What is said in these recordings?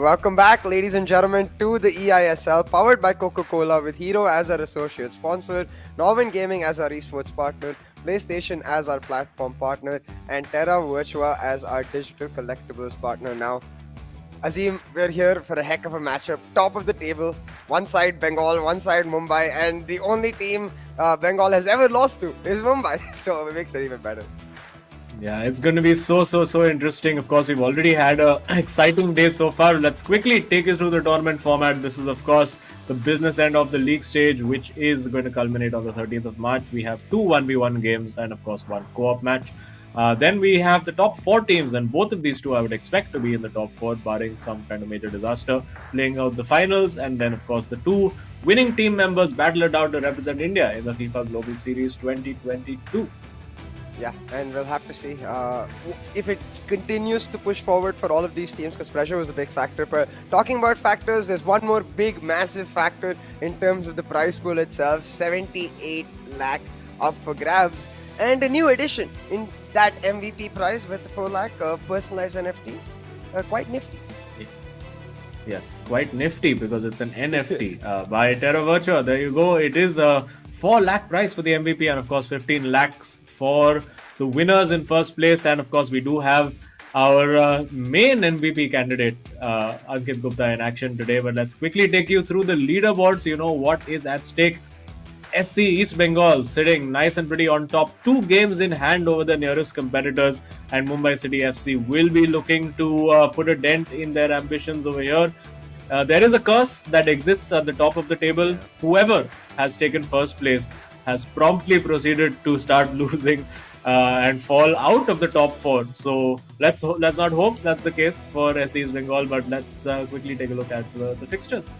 welcome back, ladies and gentlemen, to the eISL, powered by Coca-Cola, with Hero as our associate sponsor, Nodwin Gaming as our esports partner, PlayStation as our platform partner, and Terra Virtua as our digital collectibles partner. Now, Azim, we're here for a heck of a matchup. Top of the table, one side Bengal, one side Mumbai, and the only team Bengal has ever lost to is Mumbai, so it makes it even better. Yeah, it's going to be so interesting. Of course, we've already had an exciting day so far. Let's quickly take you through the tournament format. This is, of course, the business end of the league stage, which is going to culminate on the 13th of March. We have 2 1v1 games and, of course, 1 co-op match. Then we have the top 4 teams, and both of these two I would expect to be in the top 4, barring some kind of major disaster, playing out the finals. And then, of course, the 2 winning team members battle it out to represent India in the FIFA Global Series 2022. Yeah, and we'll have to see if it continues to push forward for all of these teams, because pressure was a big factor. But talking about factors, there's one more big, massive factor in terms of the prize pool itself. 78 lakh up for grabs, and a new addition in that MVP prize with the 4 lakh personalized NFT. Quite nifty. Yes, quite nifty, because it's an NFT by Terra Virtua. There you go. It is a 4 lakh prize for the MVP, and of course 15 lakhs for the winners in first place. And of course we do have our main MVP candidate Ankit Gupta in action today. But let's quickly take you through the leaderboards. You know what is at stake. SC East Bengal sitting nice and pretty on top, 2 games in hand over the nearest competitors, and Mumbai City FC will be looking to put a dent in their ambitions over here. There is a curse that exists at the top of the table. Whoever has taken first place has promptly proceeded to start losing and fall out of the top 4. So let's not hope that's the case for SC East Bengal, but let's quickly take a look at the fixtures.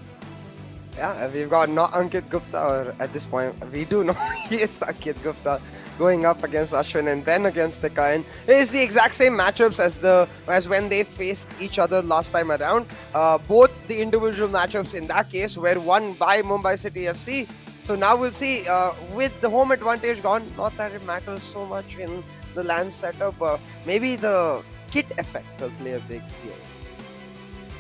Yeah, we've got not Ankit Gupta, or at this point, we do know he is Ankit Gupta, going up against Ashwin, and Ben against Tika. And it is the exact same matchups as when they faced each other last time around. Both the individual matchups in that case were won by Mumbai City FC. So now we'll see, with the home advantage gone, not that it matters so much in the LAN setup, maybe the kit effect will play a big deal.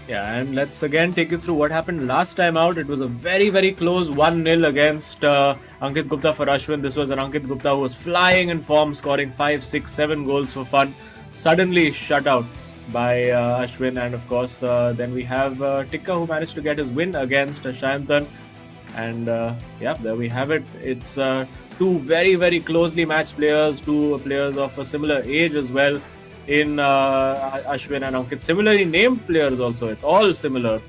Yeah, and let's again take you through what happened last time out. It was a very close 1-0 against Ankit Gupta for Ashwin. This was an Ankit Gupta who was flying in form, scoring 5, 6, 7 goals for fun. Suddenly shut out by Ashwin, and of course then we have Tika, who managed to get his win against Shayantan. And yeah, there we have it. It's 2 very closely matched players, 2 players of a similar age as well, in Ashwin and Ankit. Similarly named players also. It's all similar,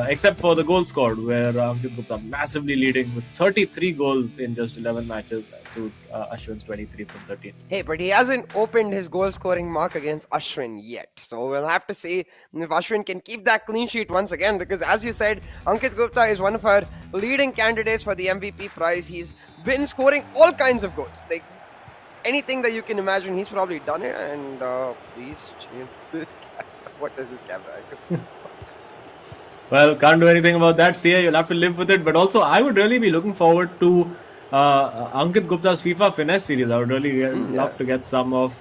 except for the goal scored, where Ankit Gupta massively leading with 33 goals in just 11 matches to Ashwin's 23 from 13. Hey, but he hasn't opened his goal scoring mark against Ashwin yet. So we'll have to see if Ashwin can keep that clean sheet once again, because as you said, Ankit Gupta is one of our leading candidates for the MVP prize. He's been scoring all kinds of goals. Like, anything that you can imagine, he's probably done it. And please change this camera. What is this camera? Well, can't do anything about that, Sia. You'll have to live with it. But also, I would really be looking forward to Ankit Gupta's FIFA Finesse series. I would really love to get some of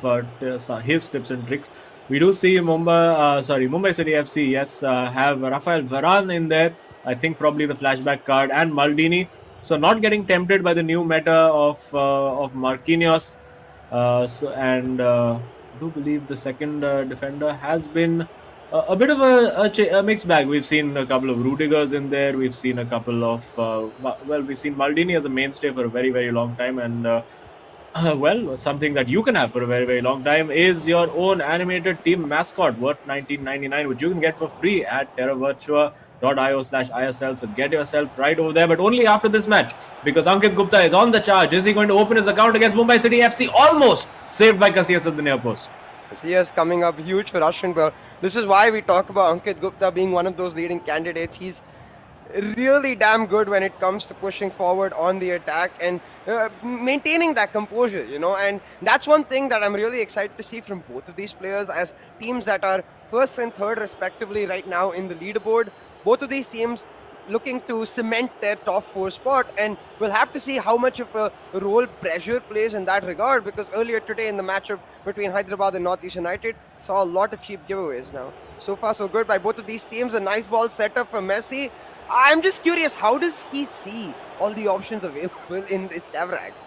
his tips and tricks. We do see Mumbai City FC, yes, have Rafael Varane in there. I think probably the flashback card, and Maldini. So not getting tempted by the new meta of Marquinhos. I do believe the second defender has been a bit of a mixed bag. We've seen a couple of Rudigers in there. We've seen a couple of we've seen Maldini as a mainstay for a very long time, and something that you can have for a very long time is your own animated team mascot worth $19.99, which you can get for free at terravirtua.io/ISL. So get yourself right over there, but only after this match, because Ankit Gupta is on the charge. Is he going to open his account against Mumbai City FC? Almost saved by Casillas at the near post. Casillas coming up huge for Ashwin, but this is why we talk about Ankit Gupta being one of those leading candidates. He's really damn good when it comes to pushing forward on the attack and maintaining that composure, and that's one thing that I'm really excited to see from both of these players as teams that are first and third respectively right now in the leaderboard. Both of these teams looking to cement their top 4 spot, and we'll have to see how much of a role pressure plays in that regard, because earlier today in the matchup between Hyderabad and Northeast United saw a lot of cheap giveaways now. So far, so good by both of these teams. A nice ball set up for Messi. I'm just curious, how does he see all the options available in this camera angle?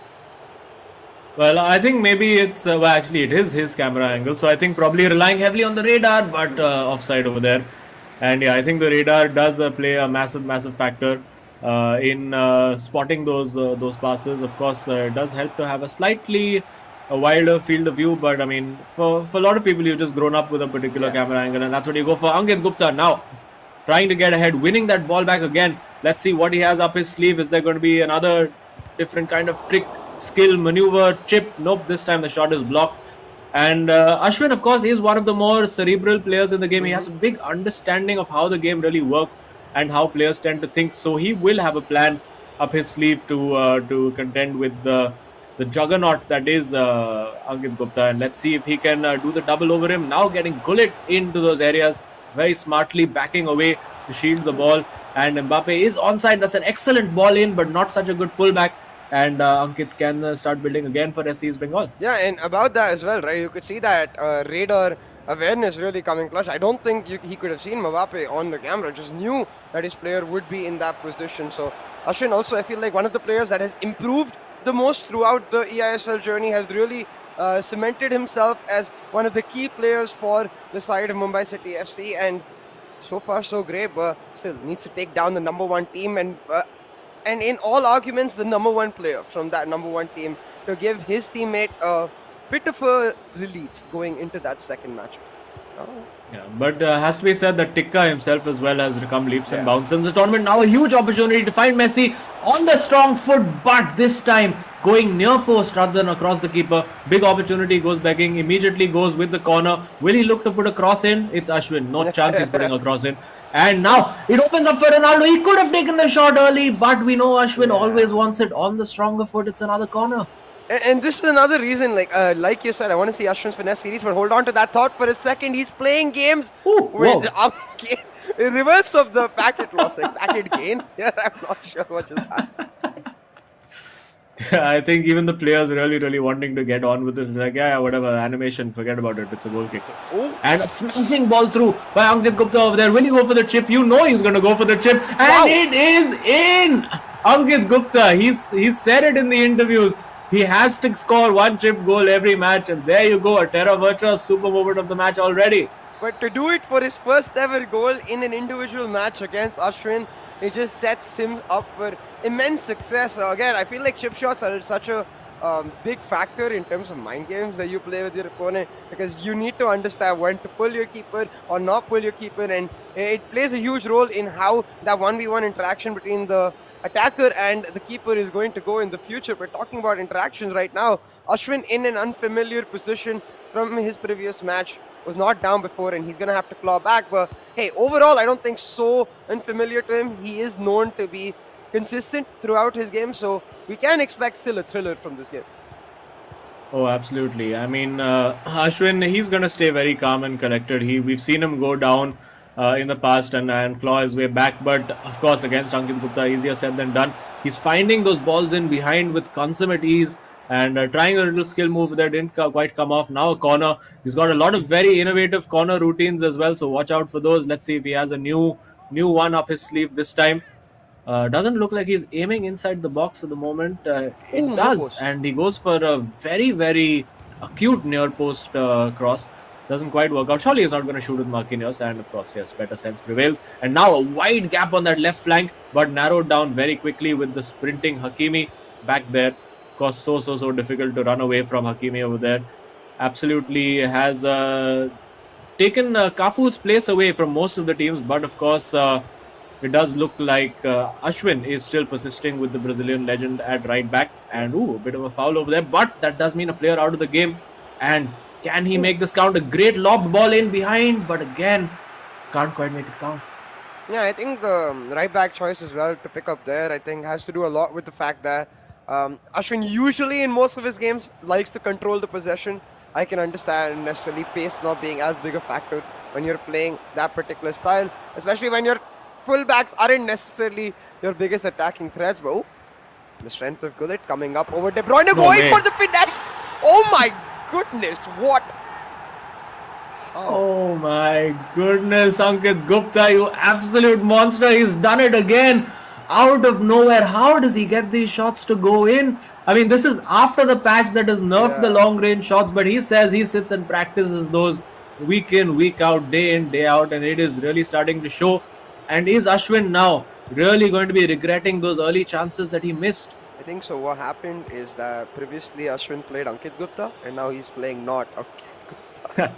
Well, I think maybe it's actually it is his camera angle, so I think probably relying heavily on the radar, but offside over there. And yeah, I think the radar does play a massive factor in spotting those passes. Of course, it does help to have a slightly wilder field of view, but I mean, for a lot of people, you've just grown up with a particular camera angle, and that's what you go for. Ankit Gupta now trying to get ahead, winning that ball back again. Let's see what he has up his sleeve. Is there going to be another different kind of trick, skill, maneuver, chip? Nope, this time the shot is blocked. And Ashwin, of course, is one of the more cerebral players in the game. He has a big understanding of how the game really works and how players tend to think. So he will have a plan up his sleeve to contend with the juggernaut that is Ankit Gupta. And let's see if he can do the double over him. Now getting Gullit into those areas very smartly, backing away to shield the ball. And Mbappe is onside. That's an excellent ball in, but not such a good pullback. And Ankit can start building again for SCEB Bengal. Yeah, and about that as well, right? You could see that radar awareness really coming clutch. I don't think he could have seen Mbappe on the camera, just knew that his player would be in that position. So Ashwin also, I feel like one of the players that has improved the most throughout the eISL journey, has really cemented himself as one of the key players for the side of Mumbai City FC, and so far so great, but still needs to take down the number one team, and in all arguments the number one player from that number one team to give his teammate a bit of a relief going into that second match. Yeah, but has to be said that Tikka himself as well has come leaps and bounds in the tournament. Now a huge opportunity to find Messi on the strong foot, but this time going near post rather than across the keeper. Big opportunity, goes begging, immediately goes with the corner. Will he look to put a cross in? It's Ashwin. No chance he's putting a cross in. And now it opens up for Ronaldo. He could have taken the shot early, but we know Ashwin always wants it on the stronger foot. It's another corner. And this is another reason, like you said, I want to see Ashwin's finesse series, but hold on to that thought for a second. He's playing games with reverse of the packet loss, like packet gain. Yeah, I'm not sure what just happened. I think even the players really wanting to get on with it. Like, yeah, whatever, animation, forget about it. It's a goal kick. And a smashing ball through by Ankit Gupta over there. Will he go for the chip? You know he's going to go for the chip. And it is in! Ankit Gupta, he's said it in the interviews. He has to score one chip goal every match, and there you go, a Terra Virtua super moment of the match already. But to do it for his first ever goal in an individual match against Ashwin, it just sets him up for immense success. Again, I feel like chip shots are such a big factor in terms of mind games that you play with your opponent, because you need to understand when to pull your keeper or not pull your keeper, and it plays a huge role in how that 1v1 interaction between the attacker and the keeper is going to go in the future. We're talking about interactions right now. Ashwin in an unfamiliar position from his previous match, was not down before, and he's going to have to claw back. But hey, overall, I don't think so unfamiliar to him. He is known to be consistent throughout his game, so we can expect still a thriller from this game. Oh, absolutely. I mean, Ashwin, he's going to stay very calm and collected. We've seen him go down in the past and claw his way back, but of course against Ankit Gupta, easier said than done. He's finding those balls in behind with consummate ease and trying a little skill move that didn't quite come off. Now a corner. He's got a lot of very innovative corner routines as well, so watch out for those. Let's see if he has a new one up his sleeve this time. Doesn't look like he's aiming inside the box at the moment. It does, and he goes for a very acute near post cross. Doesn't quite work out. Surely he's not going to shoot with Marquinhos, and of course, yes, better sense prevails. And now a wide gap on that left flank, but narrowed down very quickly with the sprinting Hakimi back there. Of course, so difficult to run away from Hakimi over there. Absolutely has taken Cafu's place away from most of the teams, but of course, it does look like Ashwin is still persisting with the Brazilian legend at right back. And a bit of a foul over there, but that does mean a player out of the game. And can he make this count? A great lobbed ball in behind, but again, can't quite make it count. Yeah, I think the right back choice as well to pick up there, I think, has to do a lot with the fact that Ashwin usually in most of his games likes to control the possession. I can understand necessarily pace not being as big a factor when you're playing that particular style, especially when your fullbacks aren't necessarily your biggest attacking threats. But the strength of Gullit coming up over De Bruyne, going for the finesse. Oh my goodness, what? Oh my goodness, Ankit Gupta, you absolute monster. He's done it again out of nowhere. How does he get these shots to go in? I mean, this is after the patch that has nerfed the Yeah. long range shots, but he says he sits and practices those week in, week out, day in, day out, and it is really starting to show. And is Ashwin now really going to be regretting those early chances that he missed? I think so. What happened is that previously Ashwin played Ankit Gupta and now he's playing not Ankit Gupta.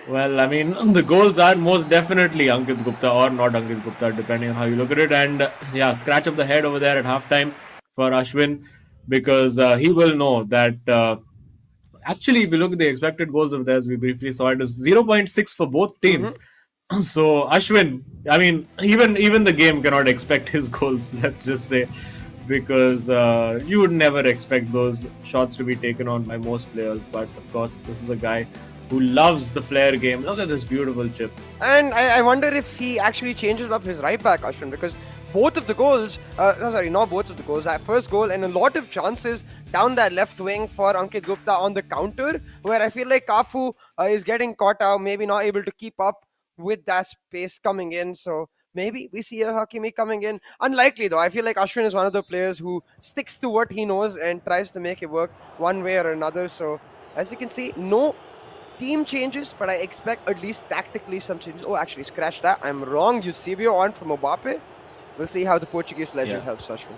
Well, I mean, the goals are most definitely Ankit Gupta or not Ankit Gupta, depending on how you look at it. And yeah, scratch of the head over there at halftime for Ashwin, because he will know that actually, if you look at the expected goals over there, as we briefly saw, it is 0.6 for both teams. So Ashwin, I mean, even the game cannot expect his goals. Let's just say, because you would never expect those shots to be taken on by most players. But of course, this is a guy who loves the flair game. Look at this beautiful chip. And I wonder if he actually changes up his right back, Ashwin, because both of the goals, not both of the goals, that first goal and a lot of chances down that left wing for Ankit Gupta on the counter, where I feel like Kafu is getting caught out, maybe not able to keep up with that space coming in. So maybe we see a Hakimi coming in. Unlikely though. I feel like Ashwin is one of the players who sticks to what he knows and tries to make it work one way or another. So as you can see, no team changes, but I expect at least tactically some changes. Oh, actually, scratch that. I'm wrong. Eusebio on from Mbappe. We'll see how the Portuguese legend helps Ashwin.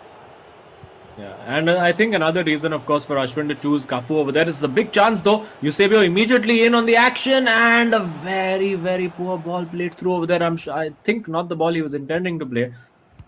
Yeah, and I think another reason, of course, for Ashwin to choose Kafu over there is a big chance, though. Eusebio immediately in on the action, and a very, very poor ball played through over there. I think not the ball he was intending to play.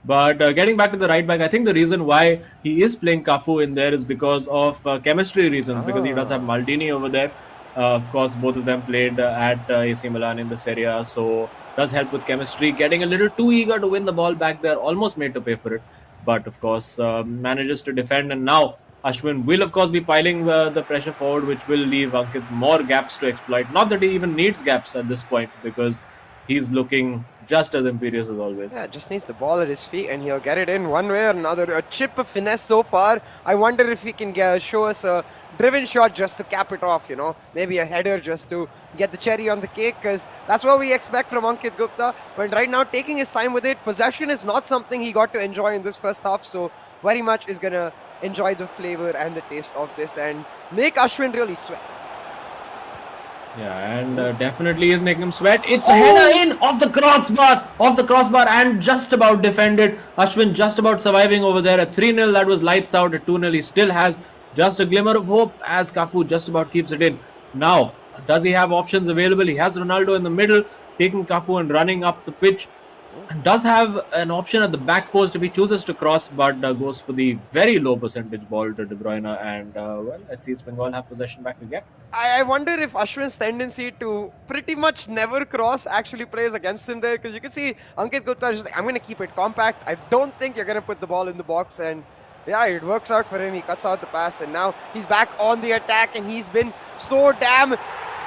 But getting back to the right back, I think the reason why he is playing Kafu in there is because of chemistry reasons, because he does have Maldini over there. Of course, both of them played at AC Milan in the Serie A, so does help with chemistry. Getting a little too eager to win the ball back there, almost made to pay for it. But of course, manages to defend. And now Ashwin will, of course, be piling the pressure forward, which will leave Ankit more gaps to exploit. Not that he even needs gaps at this point, because he's looking just as imperious as always. Yeah, just needs the ball at his feet and he'll get it in one way or another. A chip of finesse so far. I wonder if he can show us a driven shot just to cap it off, maybe a header just to get the cherry on the cake, because that's what we expect from Ankit Gupta. But right now, taking his time with it, possession is not something he got to enjoy in this first half, so very much is going to enjoy the flavor and the taste of this and make Ashwin really sweat. Yeah, and definitely is making him sweat. It's a header in off the crossbar, and just about defended. Ashwin just about surviving over there. At 3-0, that was lights out. At 2-0, he still has just a glimmer of hope as Kafu just about keeps it in. Now, does he have options available? He has Ronaldo in the middle, taking Kafu and running up the pitch. Does have an option at the back post if he chooses to cross, but goes for the very low percentage ball to De Bruyne, and SCEB Bengal have possession back again. I wonder if Ashwin's tendency to pretty much never cross actually plays against him there, because you can see Ankit Gupta is just like, I'm going to keep it compact. I don't think you're going to put the ball in the box, and yeah, it works out for him. He cuts out the pass, and now he's back on the attack, and he's been so damn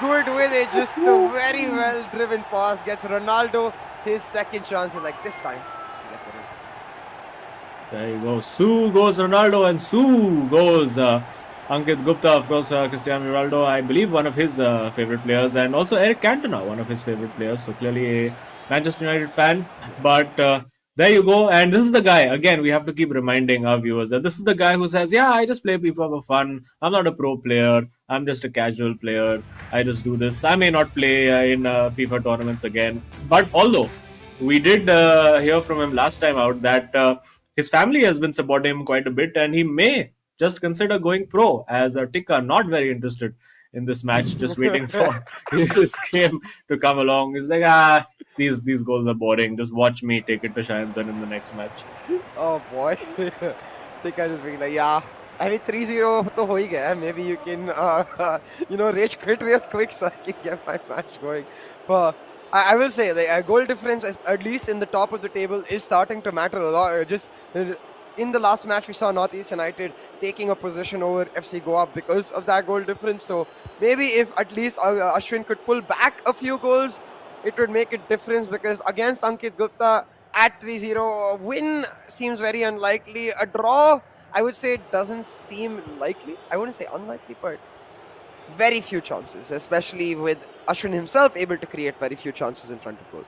good with it. Just a very well driven pass gets Ronaldo his second chance, and like this time he gets it in. There you go. Su goes Ronaldo, and Su goes Ankit Gupta, of course, Cristiano Ronaldo, I believe one of his favorite players, and also Eric Cantona, one of his favorite players. So clearly a Manchester United fan. But there you go. And this is the guy, again, we have to keep reminding our viewers that this is the guy who says, yeah, I just play FIFA for fun. I'm not a pro player. I'm just a casual player. I just do this. I may not play in FIFA tournaments again. But although we did hear from him last time out that his family has been supporting him quite a bit, and he may just consider going pro, as Tikka not very interested in this match, just waiting for his game to come along. He's like, these goals are boring. Just watch me take it to Shayantan in the next match. Oh boy. Tikka just being like, yeah, I mean 3-0 to ho hi gaya. Maybe you can rage quit real quick so I can get my match going. But I will say the goal difference, at least in the top of the table, is starting to matter a lot. Just in the last match, we saw Northeast United taking a position over FC Goa because of that goal difference. So maybe if at least Ashwin could pull back a few goals, it would make a difference, because against Ankit Gupta at 3-0, a win seems very unlikely. A draw, I would say, doesn't seem likely. I wouldn't say unlikely, but very few chances, especially with Ashwin himself able to create very few chances in front of goal.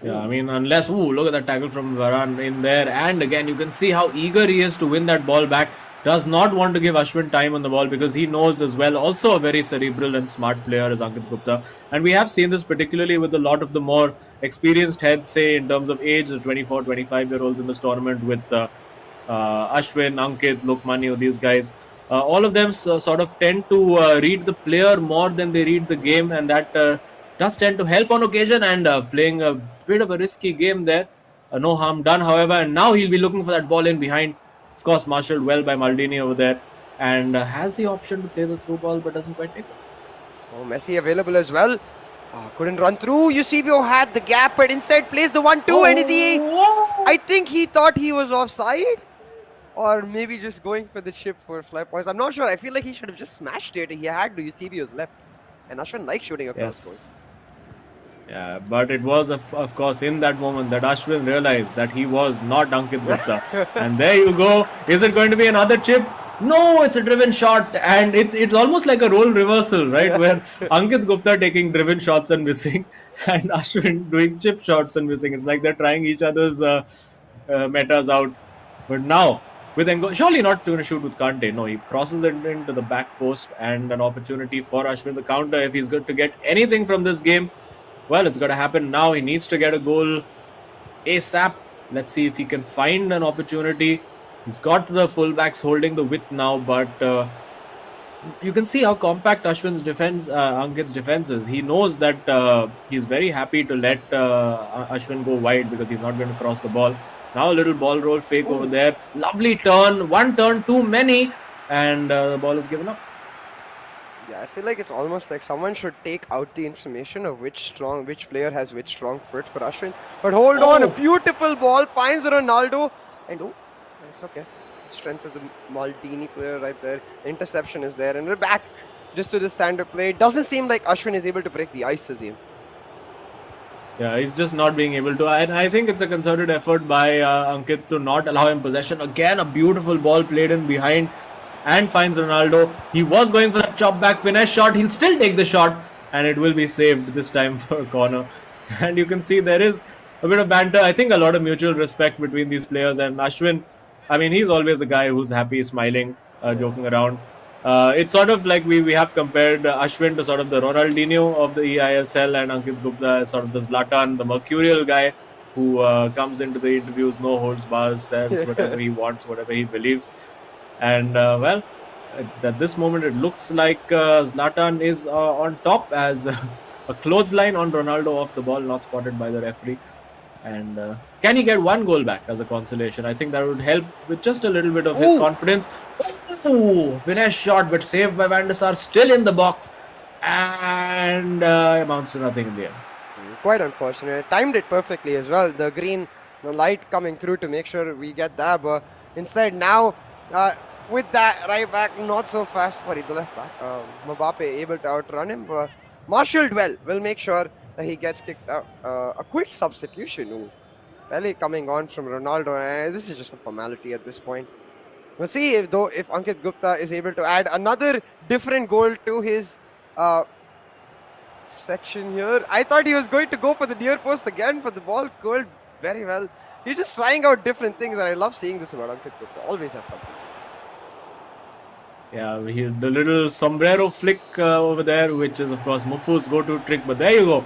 Yeah, I mean, unless, look at that tackle from Varane in there. And again, you can see how eager he is to win that ball back. Does not want to give Ashwin time on the ball because he knows as well, also a very cerebral and smart player is Ankit Gupta. And we have seen this particularly with a lot of the more experienced heads, say in terms of age, the 24, 25-year-olds in this tournament with Ashwin, Ankit, Lokmanu, these guys. All of them sort of tend to read the player more than they read the game, and that does tend to help on occasion. And playing a bit of a risky game there, no harm done, however. And now he'll be looking for that ball in behind. Of course, marshaled well by Maldini over there, and has the option to play the through ball, but doesn't quite take it. Oh, Messi available as well. Couldn't run through. Eusebio had the gap, but instead plays the 1-2, and I think he thought he was offside. Or maybe just going for the chip for fly points. I'm not sure. I feel like he should have just smashed it. He had to. Eusebio's left. And Ashwin likes shooting across goals. Yeah, but it was, of course, in that moment that Ashwin realized that he was not Ankit Gupta. And there you go. Is it going to be another chip? No, it's a driven shot. And it's almost like a role reversal, right? Where Ankit Gupta taking driven shots and missing. And Ashwin doing chip shots and missing. It's like they're trying each other's metas out. But now, with Engo, surely not going to shoot with Kante. No, he crosses it into the back post, and an opportunity for Ashwin to counter. If he's going to get anything from this game, well, it's going to happen now. He needs to get a goal ASAP. Let's see if he can find an opportunity. He's got the fullbacks holding the width now, but you can see how compact Ashwin's defense, Ankit's defense is. He knows that he's very happy to let Ashwin go wide because he's not going to cross the ball. Now a little ball roll fake over there. Lovely turn. One turn too many. And the ball is given up. Yeah, I feel like it's almost like someone should take out the information of which player has which strong foot for Ashwin. But hold on, a beautiful ball finds Ronaldo. And it's okay. Strength of the Maldini player right there. Interception is there. And we're back just to the standard play. It doesn't seem like Ashwin is able to break the ice, Azim. Yeah, he's just not being able to. And I think it's a concerted effort by Ankit to not allow him possession. Again, a beautiful ball played in behind and finds Ronaldo. He was going for that chop back finesse shot. He'll still take the shot and it will be saved this time for a corner. And you can see there is a bit of banter. I think a lot of mutual respect between these players. And Ashwin, I mean, he's always a guy who's happy, smiling, joking around. It's sort of like we have compared Ashwin to sort of the Ronaldinho of the eISL, and Ankit Gupta as sort of the Zlatan, the mercurial guy who comes into the interviews, no holds bars, says whatever he wants, whatever he believes. And well, at this moment it looks like Zlatan is on top as a clothesline on Ronaldo off the ball, not spotted by the referee. And can he get one goal back as a consolation? I think that would help with just a little bit of his confidence. Finesse shot, but saved by Van der Sar, still in the box, and amounts to nothing in the end. Quite unfortunate. Timed it perfectly as well. The green, the light coming through to make sure we get that, but instead now with that right back, not so fast. Sorry, the left back. Mbappe able to outrun him, but marshaled well. Will make sure that he gets kicked out. A quick substitution. Pele coming on from Ronaldo. This is just a formality at this point. We'll see if Ankit Gupta is able to add another different goal to his section here. I thought he was going to go for the near post again, but the ball curled very well. He's just trying out different things, and I love seeing this about Ankit Gupta. Always has something. Yeah, the little sombrero flick over there, which is of course Mufu's go-to trick. But there you go.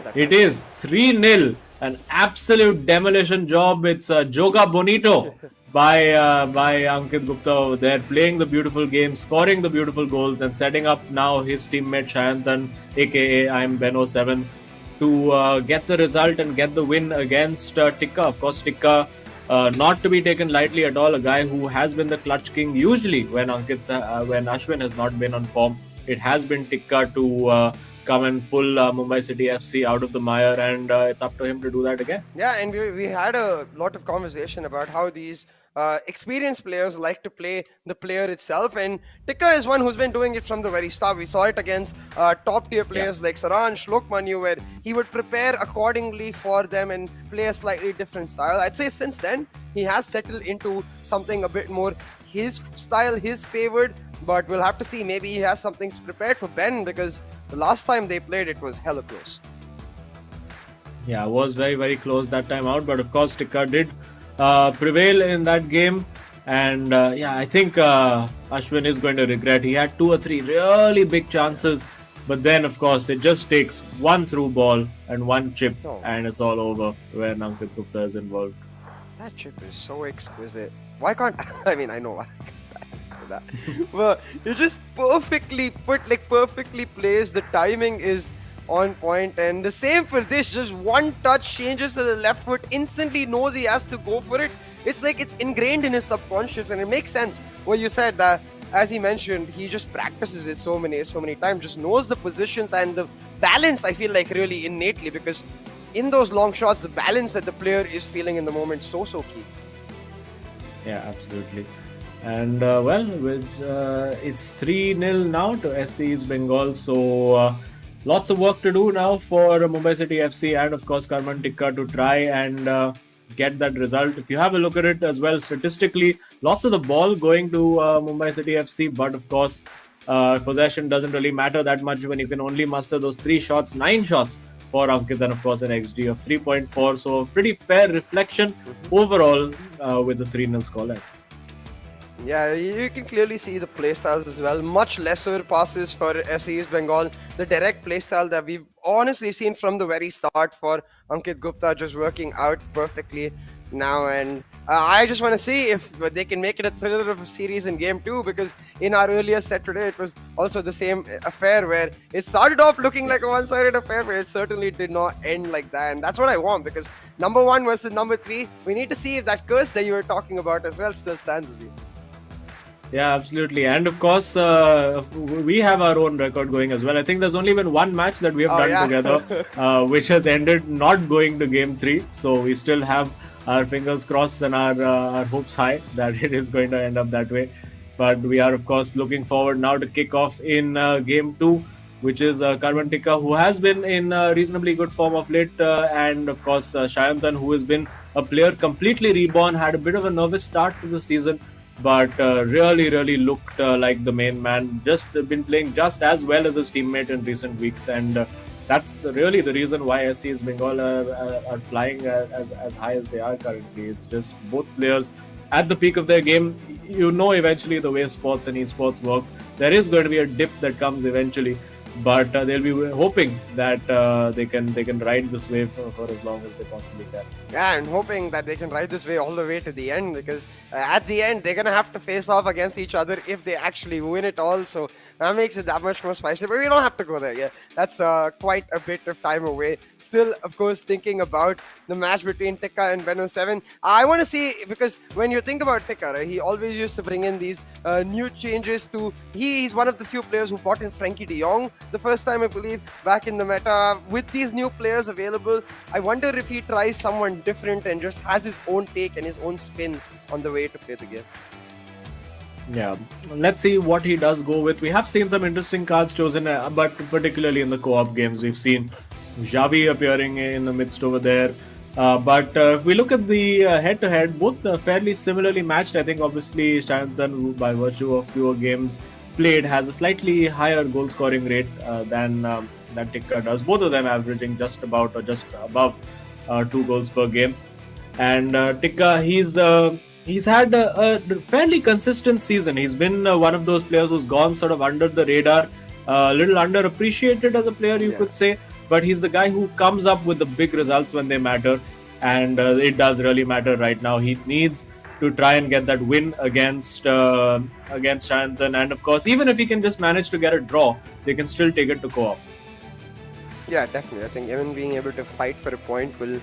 Yeah, it is 3-0. An absolute demolition job. It's Joga Bonito by Ankit Gupta over there, playing the beautiful game, scoring the beautiful goals, and setting up now his teammate Shayantan, aka I'm Ben07, to get the result and get the win against Tikka. Of course, Tikka not to be taken lightly at all. A guy who has been the clutch king. Usually, when Ashwin has not been on form, it has been Tikka to come and pull Mumbai City FC out of the mire, and it's up to him to do that again. Yeah, and we had a lot of conversation about how these experienced players like to play the player itself, and Tikka is one who's been doing it from the very start. We saw it against top tier players like Saransh, Lokmanu, where he would prepare accordingly for them and play a slightly different style. I'd say since then he has settled into something a bit more his style, his favored, But we'll have to see. Maybe he has something prepared for Ben, because the last time they played, it was hella close. Yeah, it was very, very close that time out. But of course, Tikka did prevail in that game. And I think Ashwin is going to regret. He had 2 or 3 really big chances. But then, of course, it just takes one through ball and one chip, and it's all over when Ankit Gupta is involved. That chip is so exquisite. Why can't I mean, I know why that. But you just perfectly placed. The timing is on point, and the same for this. Just one touch changes to the left foot, instantly knows he has to go for it. It's like it's ingrained in his subconscious, and it makes sense what you said, that as he mentioned, he just practices it so many times, just knows the positions and the balance. I feel like really innately, because in those long shots, the balance that the player is feeling in the moment so key. Yeah, absolutely. And it's 3-0 now to SCEB Bengal. So lots of work to do now for Mumbai City FC and of course Karman Tikka to try and get that result. If you have a look at it as well, statistically, lots of the ball going to Mumbai City FC, but of course possession doesn't really matter that much when you can only muster those 3 shots, 9 shots for Ankit, and of course an XG of 3.4. So pretty fair reflection overall with the 3-0 scoreline. Yeah, you can clearly see the playstyles as well. Much lesser passes for SCEB Bengal. The direct playstyle that we've honestly seen from the very start for Ankit Gupta just working out perfectly now. And I just want to see if they can make it a thriller of a series in game 2, because in our earlier set today, it was also the same affair where it started off looking like a one-sided affair, but it certainly did not end like that. And that's what I want, because number 1 versus number 3, we need to see if that curse that you were talking about as well still stands as you. Yeah, absolutely. And of course, we have our own record going as well. I think there's only been one match that we have done together, which has ended not going to game 3. So we still have our fingers crossed and our hopes high that it is going to end up that way. But we are, of course, looking forward now to kick off in game 2, which is Karman Tikka, who has been in reasonably good form of late. And of course, Shayantan, who has been a player completely reborn, had a bit of a nervous start to the season, but really looked like the main man. Just been playing just as well as his teammate in recent weeks, and that's really the reason why SCEB Bengal are flying as high as they are currently. It's just both players at the peak of their game. You know, eventually the way sports and esports works, there is going to be a dip that comes eventually, but they'll be hoping that they can ride this wave for as long as they possibly can. Yeah, and hoping that they can ride this way all the way to the end, because at the end they're gonna have to face off against each other if they actually win it all. So that makes it that much more spicy. But we don't have to go there yet. That's quite a bit of time away. Still, of course, thinking about the match between Tikka and Beno 7. I want to see, because when you think about Tikka, right, he always used to bring in these new changes to. He's one of the few players who brought in Frankie de Jong the first time, I believe, back in the meta. With these new players available, I wonder if he tries someone different and just has his own take and his own spin on the way to play the game. Yeah, let's see what he does go with. We have seen some interesting cards chosen, but particularly in the co-op games, we've seen Xavi appearing in the midst over there. But if we look at the head-to-head, both fairly similarly matched. I think obviously Shayantan, by virtue of fewer games played, has a slightly higher goal-scoring rate than Tikka does. Both of them averaging just about or just above 2 goals per game. And Tikka, he's had a fairly consistent season. He's been one of those players who's gone sort of under the radar, a little underappreciated as a player, you could say. But he's the guy who comes up with the big results when they matter, and it does really matter right now. He needs to try and get that win against Shayantan, and of course, even if he can just manage to get a draw, they can still take it to co-op. Yeah, definitely. I think even being able to fight for a point will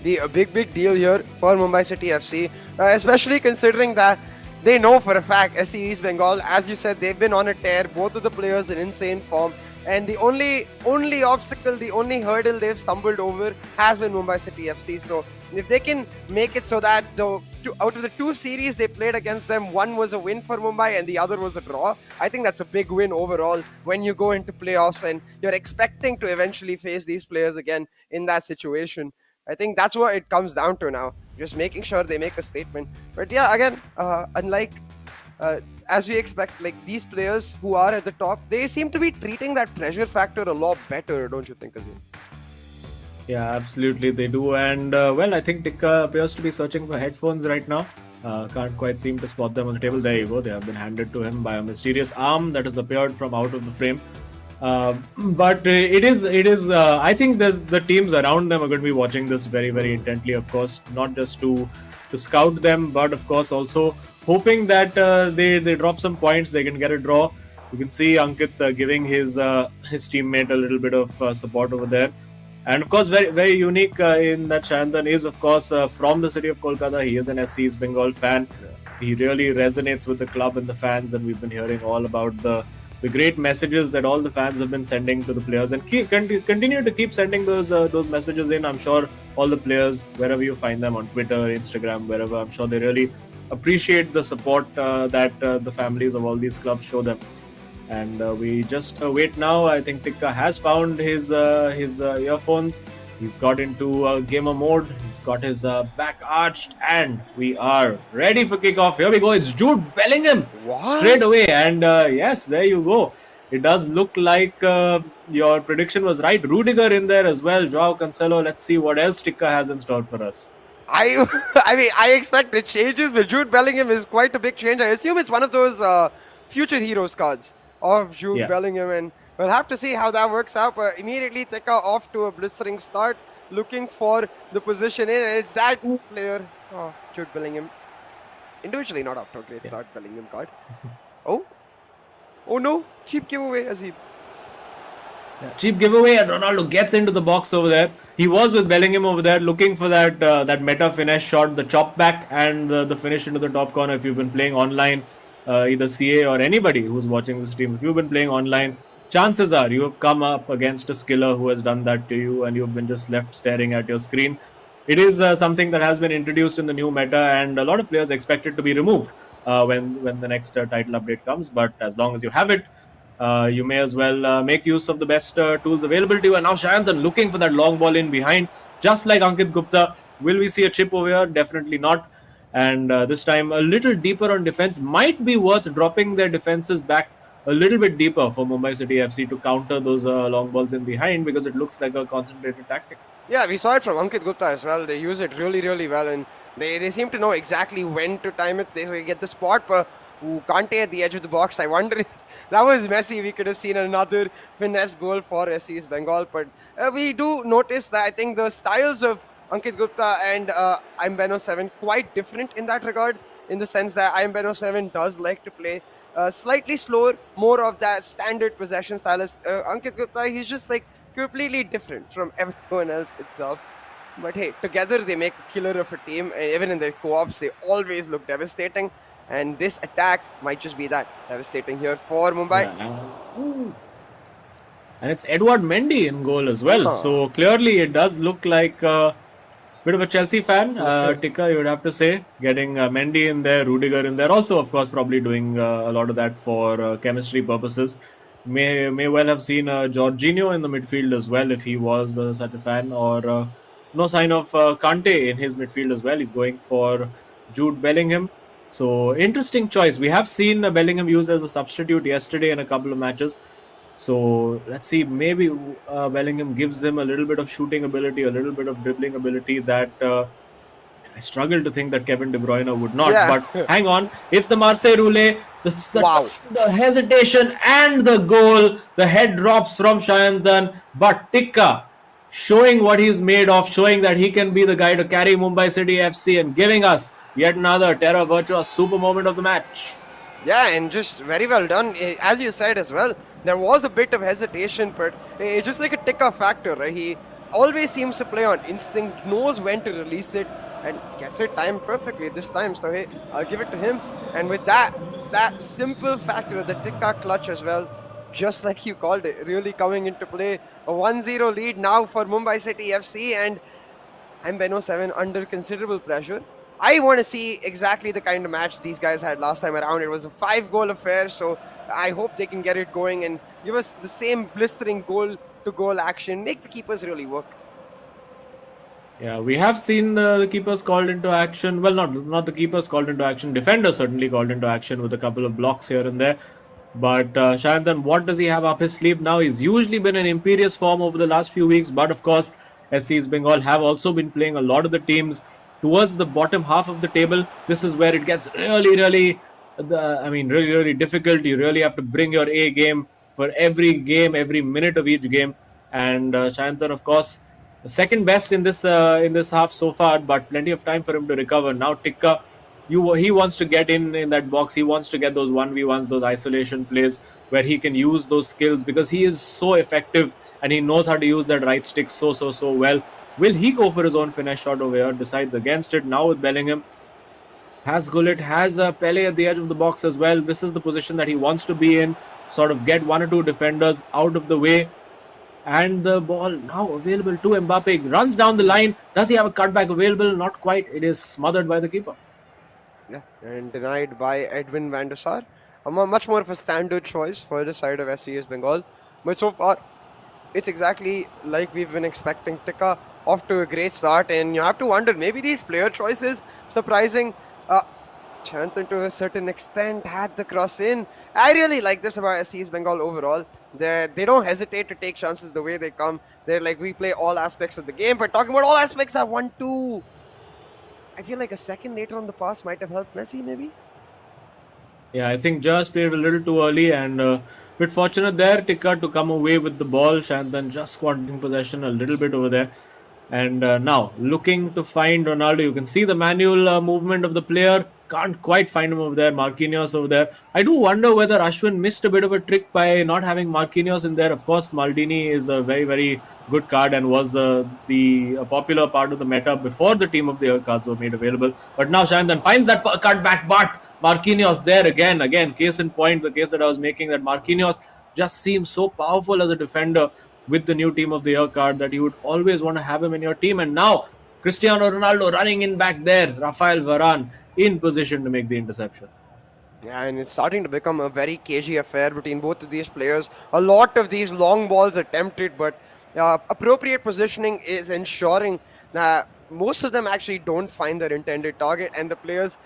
be a big deal here for Mumbai City FC, especially considering that they know for a fact SCEB Bengal, as you said, they've been on a tear. Both of the players in insane form. And the only obstacle, the only hurdle they've stumbled over has been Mumbai City FC. So if they can make it so that out of the 2 series they played against them, one was a win for Mumbai and the other was a draw, I think that's a big win overall when you go into playoffs and you're expecting to eventually face these players again in that situation. I think that's what it comes down to now, just making sure they make a statement. But yeah, again, unlike as we expect, like these players who are at the top, they seem to be treating that pressure factor a lot better, don't you think, Azim? Yeah, absolutely they do. And well, I think Tikka appears to be searching for headphones right now. Can't quite seem to spot them on the table. There you go. They have been handed to him by a mysterious arm that has appeared from out of the frame. But it is. I think the teams around them are going to be watching this very, very intently. Of course, not just to scout them, but of course also hoping that they drop some points. They can get a draw. You can see Ankit giving his teammate a little bit of support over there. And of course, very, very unique in that Shayantan is, of course, from the city of Kolkata. He is an SCEB Bengal fan. He really resonates with the club and the fans, and we've been hearing all about the great messages that all the fans have been sending to the players, and continue to keep sending those messages in. I'm sure all the players, wherever you find them on Twitter, Instagram, wherever, I'm sure they really appreciate the support that the families of all these clubs show them. And we just wait now. I think Tikka has found his earphones. He's got into gamer mode. He's got his back arched, and we are ready for kickoff. Here we go. It's Jude Bellingham straight away. And yes, there you go. It does look like your prediction was right. Rudiger in there as well. Joao Cancelo. Let's see what else Tikka has in store for us. I mean, I expect the changes, but Jude Bellingham is quite a big change. I assume it's one of those future heroes cards of Jude Bellingham, and we'll have to see how that works out. But immediately Tikka off to a blistering start, looking for the position in, and it's that player, Jude Bellingham. Individually not off to a great start, Bellingham card. Oh no, cheap giveaway, Azim. Cheap giveaway, and Ronaldo gets into the box over there. He was with Bellingham over there, looking for that meta finesse shot, the chop back, and the finish into the top corner. If you've been playing online, either CA or anybody who's watching this stream, if you've been playing online, chances are you have come up against a skiller who has done that to you, and you've been just left staring at your screen. It is something that has been introduced in the new meta, and a lot of players expect it to be removed when the next title update comes. But as long as you have it, you may as well make use of the best tools available to you. And now Shayantan looking for that long ball in behind, just like Ankit Gupta. Will we see a chip over here? Definitely not. And this time a little deeper on defense. Might be worth dropping their defenses back a little bit deeper for Mumbai City FC to counter those long balls in behind, because it looks like a concentrated tactic. Yeah, we saw it from Ankit Gupta as well. They use it really, really well, and they seem to know exactly when to time it. They get the spot, but Kante at the edge of the box. I wonder if that was messy. We could have seen another finesse goal for SCEB Bengal, but we do notice that I think the styles of Ankit Gupta and IMBeno7 quite different in that regard, in the sense that IMBeno7 does like to play slightly slower, more of that standard possession style. Ankit Gupta, he's just like completely different from everyone else itself. But hey, together they make a killer of a team, and even in their co-ops, they always look devastating. And this attack might just be that devastating here for Mumbai. Yeah. And it's Edward Mendy in goal as well. So clearly it does look like a bit of a Chelsea fan. Tikka, you would have to say, getting Mendy in there, Rudiger in there. Also, of course, probably doing a lot of that for chemistry purposes. May well have seen Jorginho in the midfield as well, if he was such a fan. Or no sign of Kante in his midfield as well. He's going for Jude Bellingham. So interesting choice. We have seen Bellingham used as a substitute yesterday in a couple of matches. So let's see, maybe Bellingham gives him a little bit of shooting ability, a little bit of dribbling ability that I struggle to think that Kevin De Bruyne would not. Yeah. But hang on, it's the Marseille Roulette. The hesitation and the goal. The head drops from Shayantan, but Tikka showing what he's made of, showing that he can be the guy to carry Mumbai City FC and giving us yet another Terra Virtua super moment of the match. Yeah, and just very well done. As you said as well, there was a bit of hesitation, but it's just like a Tikka factor, right? He always seems to play on instinct, knows when to release it, and gets it timed perfectly this time. So hey, I'll give it to him. And with that simple factor, the Tikka clutch as well, just like you called it, really coming into play. A 1-0 lead now for Mumbai City FC, and IMBeno7 under considerable pressure. I want to see exactly the kind of match these guys had last time around. It was a 5-goal affair, so I hope they can get it going and give us the same blistering goal-to-goal action, make the keepers really work. Yeah, we have seen the keepers called into action. Well, not the keepers called into action. Defenders certainly called into action with a couple of blocks here and there. But Shantan, what does he have up his sleeve now? He's usually been in imperious form over the last few weeks, but of course, SC's Bengal have also been playing a lot of the teams towards the bottom half of the table. This is where it gets really difficult. You really have to bring your A game for every game, every minute of each game. And Shantan, of course, second best in this half so far, but plenty of time for him to recover. Now Tikka, he wants to get in that box. He wants to get those 1v1s, those isolation plays where he can use those skills because he is so effective and he knows how to use that right stick so well. Will he go for his own finesse shot over here? Decides against it now with Bellingham. Has Gullit, has Pele at the edge of the box as well. This is the position that he wants to be in. Sort of get one or two defenders out of the way. And the ball now available to Mbappe. Runs down the line. Does he have a cutback available? Not quite. It is smothered by the keeper. Yeah, and denied by Edwin van der Sar. Much more of a standard choice for the side of SCS Bengal. But so far, it's exactly like we've been expecting. Tikka off to a great start, and you have to wonder, maybe these player choices surprising. Chantan to a certain extent had the cross in. I really like this about SCS Bengal overall. They don't hesitate to take chances the way they come. They're like, we play all aspects of the game, but talking about all aspects, I 1-2. I feel like a second later on the pass might have helped Messi, maybe. Yeah, I think just played a little too early and bit fortunate there. Tikka to come away with the ball. Shantan just squandering possession a little bit over there. And now looking to find Ronaldo. You can see the manual movement of the player. Can't quite find him over there. Marquinhos over there. I do wonder whether Ashwin missed a bit of a trick by not having Marquinhos in there. Of course, Maldini is a very good card and was the popular part of the meta before the team of the year cards were made available. But now Shantan finds that cut back, but Marquinhos there again, case in point, the case that I was making, that Marquinhos just seems so powerful as a defender with the new team of the year card that you would always want to have him in your team. And now Cristiano Ronaldo running in back there, Rafael Varane in position to make the interception. Yeah, and it's starting to become a very cagey affair between both of these players. A lot of these long balls attempted, but appropriate positioning is ensuring that most of them actually don't find their intended target, and the players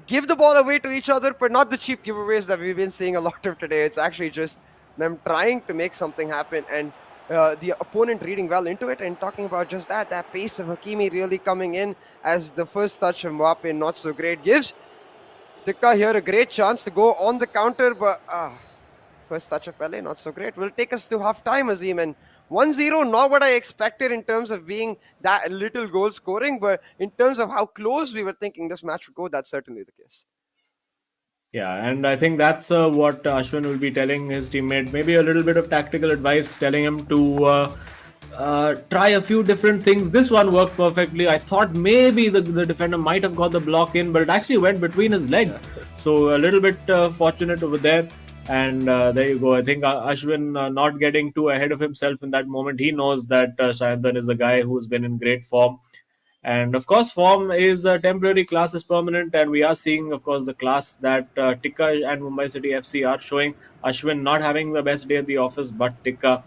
give the ball away to each other, but not the cheap giveaways that we've been seeing a lot of today. It's actually just them trying to make something happen and the opponent reading well into it. And talking about just that pace of Hakimi really coming in as the first touch of Mbappe not so great gives Tikka here a great chance to go on the counter, but first touch of Pele not so great. Will take us to half time, Azim, and 1-0, not what I expected in terms of being that little goal scoring, but in terms of how close we were thinking this match would go, that's certainly the case. Yeah, and I think that's what Ashwin will be telling his teammate. Maybe a little bit of tactical advice, telling him to try a few different things. This one worked perfectly. I thought maybe the defender might have got the block in, but it actually went between his legs. Yeah. So a little bit fortunate over there. And there you go. I think Ashwin not getting too ahead of himself in that moment. He knows that Shantan is a guy who's been in great form. And of course, form is temporary, class is permanent. And we are seeing, of course, the class that Tikka and Mumbai City FC are showing. Ashwin not having the best day at the office, but Tikka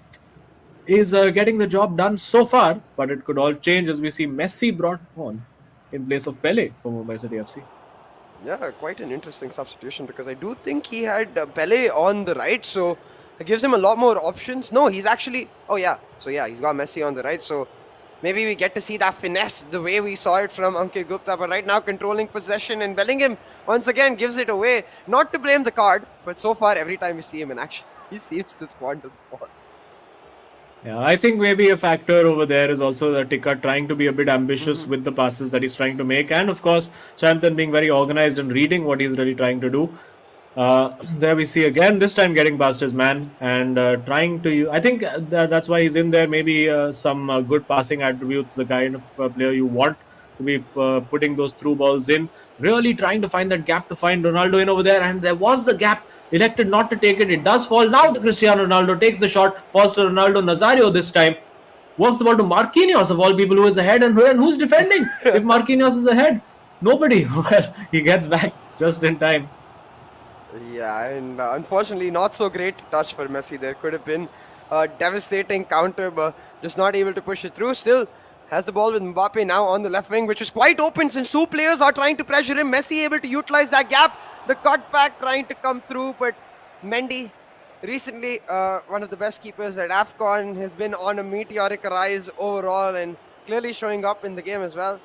is getting the job done so far. But it could all change as we see Messi brought on in place of Pele for Mumbai City FC. Yeah, quite an interesting substitution because I do think he had Pele on the right, so it gives him a lot more options. No, he's actually... Oh, yeah. So, yeah, he's got Messi on the right, so maybe we get to see that finesse the way we saw it from Ankit Gupta. But right now, controlling possession, and Bellingham once again gives it away. Not to blame the card, but so far, every time we see him in action, he seems to squander the ball. Yeah, I think maybe a factor over there is also that Tikka trying to be a bit ambitious with the passes that he's trying to make. And of course, Shantan being very organized and reading what he's really trying to do. There we see again, this time getting past his man and trying to... I think that's why he's in there. Maybe some good passing attributes, the kind of player you want to be putting those through balls in. Really trying to find that gap to find Ronaldo in over there. And there was the gap. Elected not to take it. It does fall. Now to Cristiano Ronaldo. Takes the shot. Falls to Ronaldo. Nazario this time. Works the ball to Marquinhos of all people, who is ahead. And who's defending? If Marquinhos is ahead? Nobody. Well, he gets back just in time. Yeah, and unfortunately not so great touch for Messi. There could have been a devastating counter, but just not able to push it through. Still, has the ball with Mbappe now on the left wing, which is quite open since two players are trying to pressure him. Messi able to utilize that gap. The cutback trying to come through, but Mendy, recently one of the best keepers at AFCON, has been on a meteoric rise overall and clearly showing up in the game as well.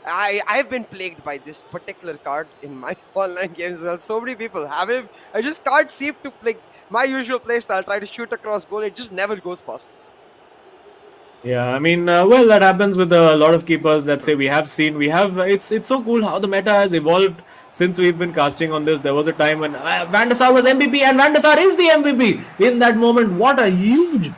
I've been plagued by this particular card in my online games as well. So many people have him. I just can't seem to play my usual playstyle, try to shoot across goal. It just never goes past. Yeah, I mean, well, that happens with a lot of keepers. Let's say it's so cool how the meta has evolved since we've been casting on this. There was a time when Van der Sar was MVP, and Van der Sar is the MVP in that moment. What a huge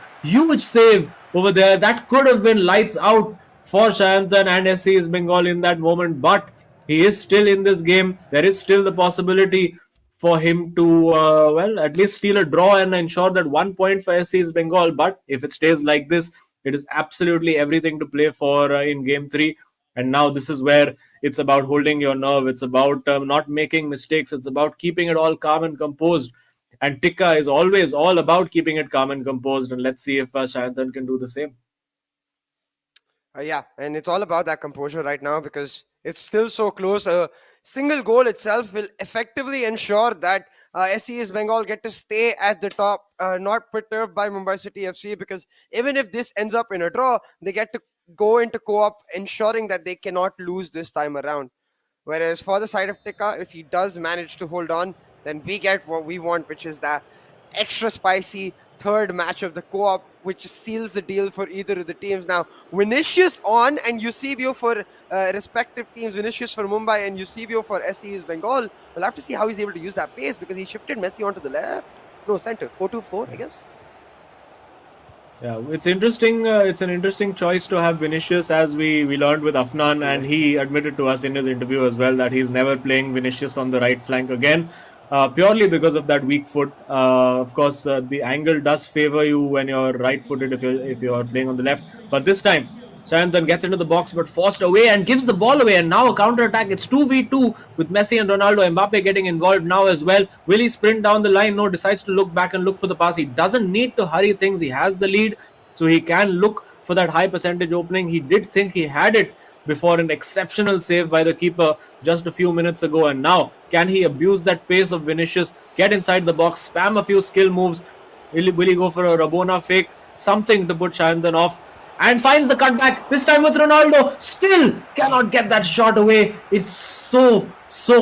save over there. That could have been lights out for Shayanthan and SCEB Bengal in that moment, but he is still in this game. There is still the possibility for him to, at least steal a draw and ensure that 1 point for SCEB Bengal. But if it stays like this, it is absolutely everything to play for in game 3. And now this is where it's about holding your nerve. It's about not making mistakes. It's about keeping it all calm and composed. And Tikka is always all about keeping it calm and composed. And let's see if Shayanthan can do the same. Yeah, and it's all about that composure right now because it's still so close. A single goal itself will effectively ensure that SCEB Bengal get to stay at the top, not perturbed by Mumbai City FC, because even if this ends up in a draw, they get to go into co-op, ensuring that they cannot lose this time around. Whereas for the side of Tikka, if he does manage to hold on, then we get what we want, which is that extra spicy third match of the co-op, which seals the deal for either of the teams. Now, Vinicius on and Eusebio for respective teams. Vinicius for Mumbai and Eusebio for SCEB Bengal. We'll have to see how he's able to use that pace because he shifted Messi onto the left. No, center. 4-2-4, I guess. Yeah, it's interesting. It's an interesting choice to have Vinicius, as we learned with Afnan, and he admitted to us in his interview as well that he's never playing Vinicius on the right flank again. Purely because of that weak foot. Of course, the angle does favor you when you're right-footed if you're playing on the left. But this time, Shayanthan gets into the box but forced away and gives the ball away. And now a counter-attack. It's 2v2 with Messi and Ronaldo. Mbappe getting involved now as well. Will he sprint down the line? No, decides to look back and look for the pass. He doesn't need to hurry things. He has the lead, so he can look for that high percentage opening. He did think he had it before an exceptional save by the keeper just a few minutes ago. And now, can he abuse that pace of Vinicius, get inside the box, spam a few skill moves? Will he go for a Rabona fake? Something to put Shayanthan off. And finds the cutback, this time with Ronaldo. Still cannot get that shot away. It's so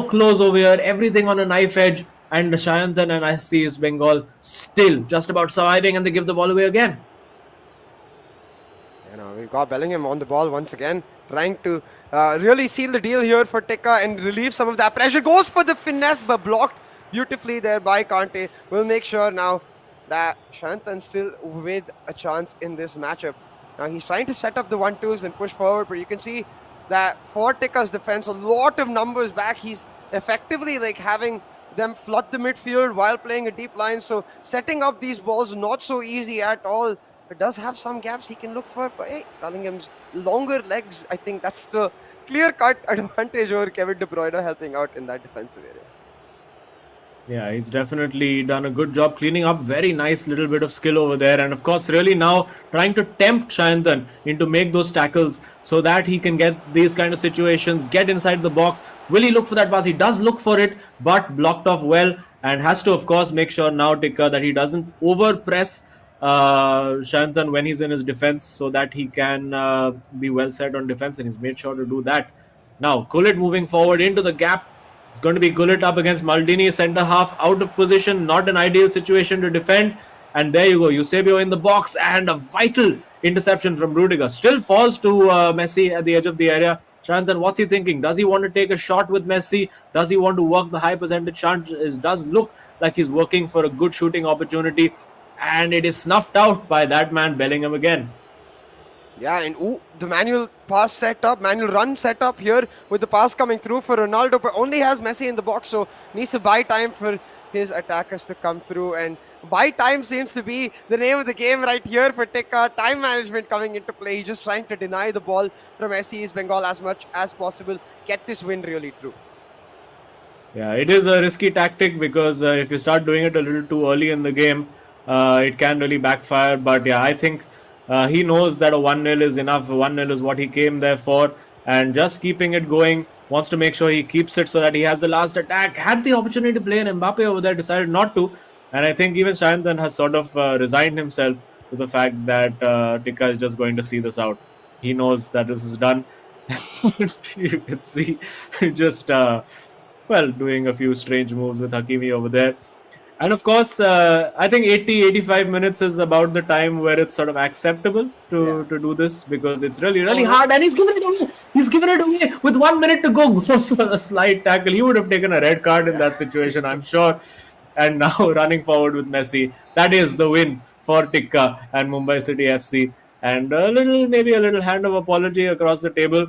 close over here. Everything on a knife edge. And Shayanthan and SCEB Bengal still just about surviving, and they give the ball away again. We've got Bellingham on the ball once again, trying to really seal the deal here for Tikka and relieve some of that pressure. Goes for the finesse, but blocked beautifully there by Kante. We'll make sure now that Shayanthan's still with a chance in this matchup. Now he's trying to set up the 1-2s and push forward, but you can see that for Tikka's defense, a lot of numbers back. He's effectively like having them flood the midfield while playing a deep line. So setting up these balls not so easy at all. It does have some gaps he can look for, but hey, Bellingham's longer legs, I think that's the clear-cut advantage over Kevin De Bruyne helping out in that defensive area. Yeah, he's definitely done a good job cleaning up. Very nice little bit of skill over there. And of course, really now trying to tempt Shayanthan into make those tackles so that he can get these kind of situations, get inside the box. Will he look for that pass? He does look for it, but blocked off well, and has to, of course, make sure now, Tikka, that he doesn't over-press Shayanthan when he's in his defense, so that he can be well set on defense, and he's made sure to do that. Now Gullit moving forward into the gap. It's going to be Gullit up against Maldini, centre half, out of position, not an ideal situation to defend. And there you go, Eusebio in the box, and a vital interception from Rudiger. Still falls to Messi at the edge of the area. Shayanthan, what's he thinking? Does he want to take a shot with Messi? Does he want to work the high percentage shot? It does look like he's working for a good shooting opportunity. And it is snuffed out by that man Bellingham again. Yeah, and the manual pass setup, manual run setup here with the pass coming through for Ronaldo, but only has Messi in the box, so needs to buy time for his attackers to come through. And buy time seems to be the name of the game right here for Tikka. Time management coming into play. He's just trying to deny the ball from SCEB Bengal as much as possible. Get this win really through. Yeah, it is a risky tactic because if you start doing it a little too early in the game, it can really backfire. But yeah, I think He knows that a 1-0 is enough. 1-0 is what he came there for, and just keeping it going. Wants to make sure he keeps it so that he has the last attack. Had the opportunity to play an Mbappe over there, decided not to. And I think even Shanthan has sort of resigned himself to the fact that Tika is just going to see this out. He knows that this is done. You can see just, doing a few strange moves with Hakimi over there. And of course, I think 80-85 minutes is about the time where it's sort of acceptable to do this, because it's really hard. And he's given it away. He's given it away with 1 minute to go. Goes for a slight tackle. He would have taken a red card in that situation, I'm sure. And now running forward with Messi. That is the win for Tikka and Mumbai City FC. And maybe a little hand of apology across the table.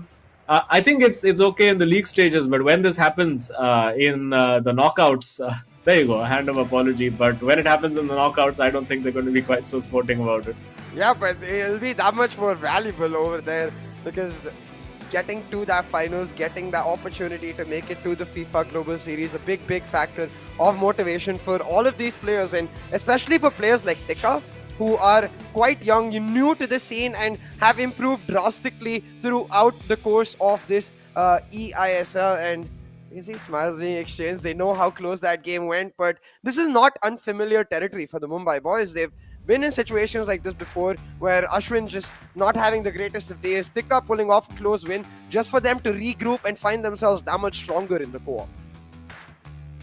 I think it's okay in the league stages, but when this happens in the knockouts, there you go, a hand of apology. But when it happens in the knockouts, I don't think they're going to be quite so sporting about it. Yeah, but it'll be that much more valuable over there, because getting to that finals, getting that opportunity to make it to the FIFA Global Series, a big factor of motivation for all of these players, and especially for players like Tika, who are quite young, new to the scene, and have improved drastically throughout the course of this eISL. And you see smiles being exchanged. They know how close that game went, but this is not unfamiliar territory for the Mumbai boys. They've been in situations like this before, where Ashwin just not having the greatest of days, Tika pulling off a close win just for them to regroup and find themselves that much stronger in the co-op.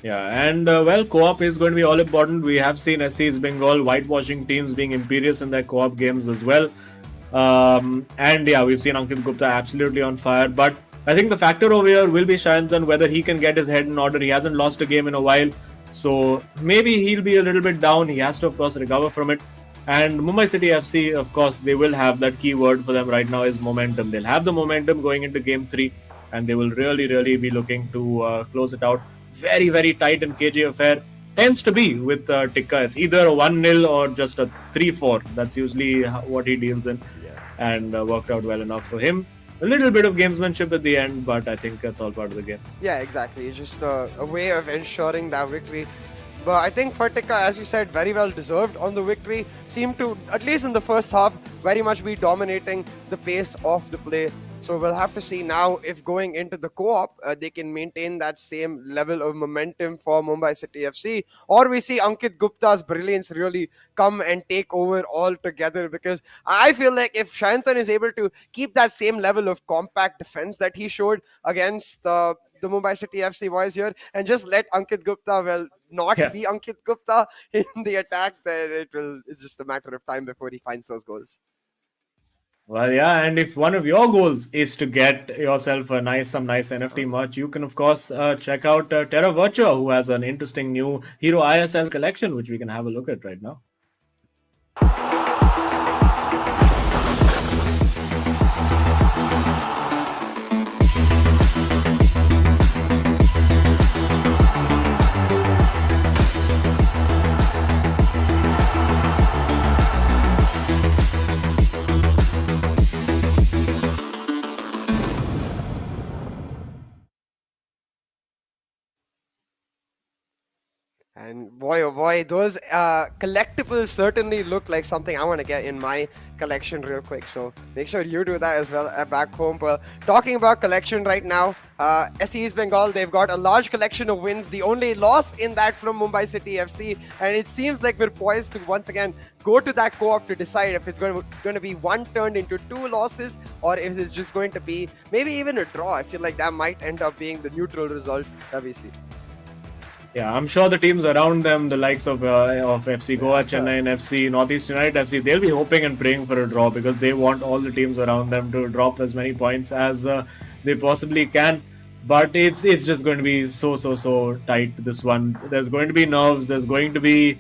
Yeah, and co-op is going to be all important. We have seen SCEB Bengal whitewashing teams being imperious in their co-op games as well. And yeah, we've seen Ankit Gupta absolutely on fire. But I think the factor over here will be Shanthan, whether he can get his head in order. He hasn't lost a game in a while, so maybe he'll be a little bit down. He has to, of course, recover from it. And Mumbai City FC, of course, they will have that key word for them right now is momentum. They'll have the momentum going into Game 3, and they will really be looking to close it out. Very tight and cagey affair. Tends to be with Tikka. It's either a 1-0 or just a 3-4. That's usually what he deals in. Yeah. And worked out well enough for him. A little bit of gamesmanship at the end, but I think that's all part of the game. Yeah, exactly. It's just a way of ensuring that victory. But I think for Tikka, as you said, very well deserved on the victory. Seemed to, at least in the first half, very much be dominating the pace of the play. So we'll have to see now if going into the co-op, they can maintain that same level of momentum for Mumbai City FC, or we see Ankit Gupta's brilliance really come and take over altogether. Because I feel like if Shanthan is able to keep that same level of compact defense that he showed against the Mumbai City FC boys here, and just let Ankit Gupta, be Ankit Gupta in the attack, then it's just a matter of time before he finds those goals. Well, yeah, and if one of your goals is to get yourself some nice NFT merch, you can, of course, check out Terra Virtua, who has an interesting new Hero eISL collection, which we can have a look at right now. And boy, oh boy, those collectibles certainly look like something I want to get in my collection real quick. So make sure you do that as well back home. But talking about collection right now, SCEB Bengal, they've got a large collection of wins. The only loss in that from Mumbai City FC. And it seems like we're poised to once again go to that co-op to decide if it's going to be one turned into 2 losses, or if it's just going to be maybe even a draw. I feel like that might end up being the neutral result that we see. Yeah, I'm sure the teams around them, the likes of FC Goa, Chennai, and FC Northeast United FC, they'll be hoping and praying for a draw, because they want all the teams around them to drop as many points as they possibly can. But it's just going to be so tight, this one. There's going to be nerves. There's going to be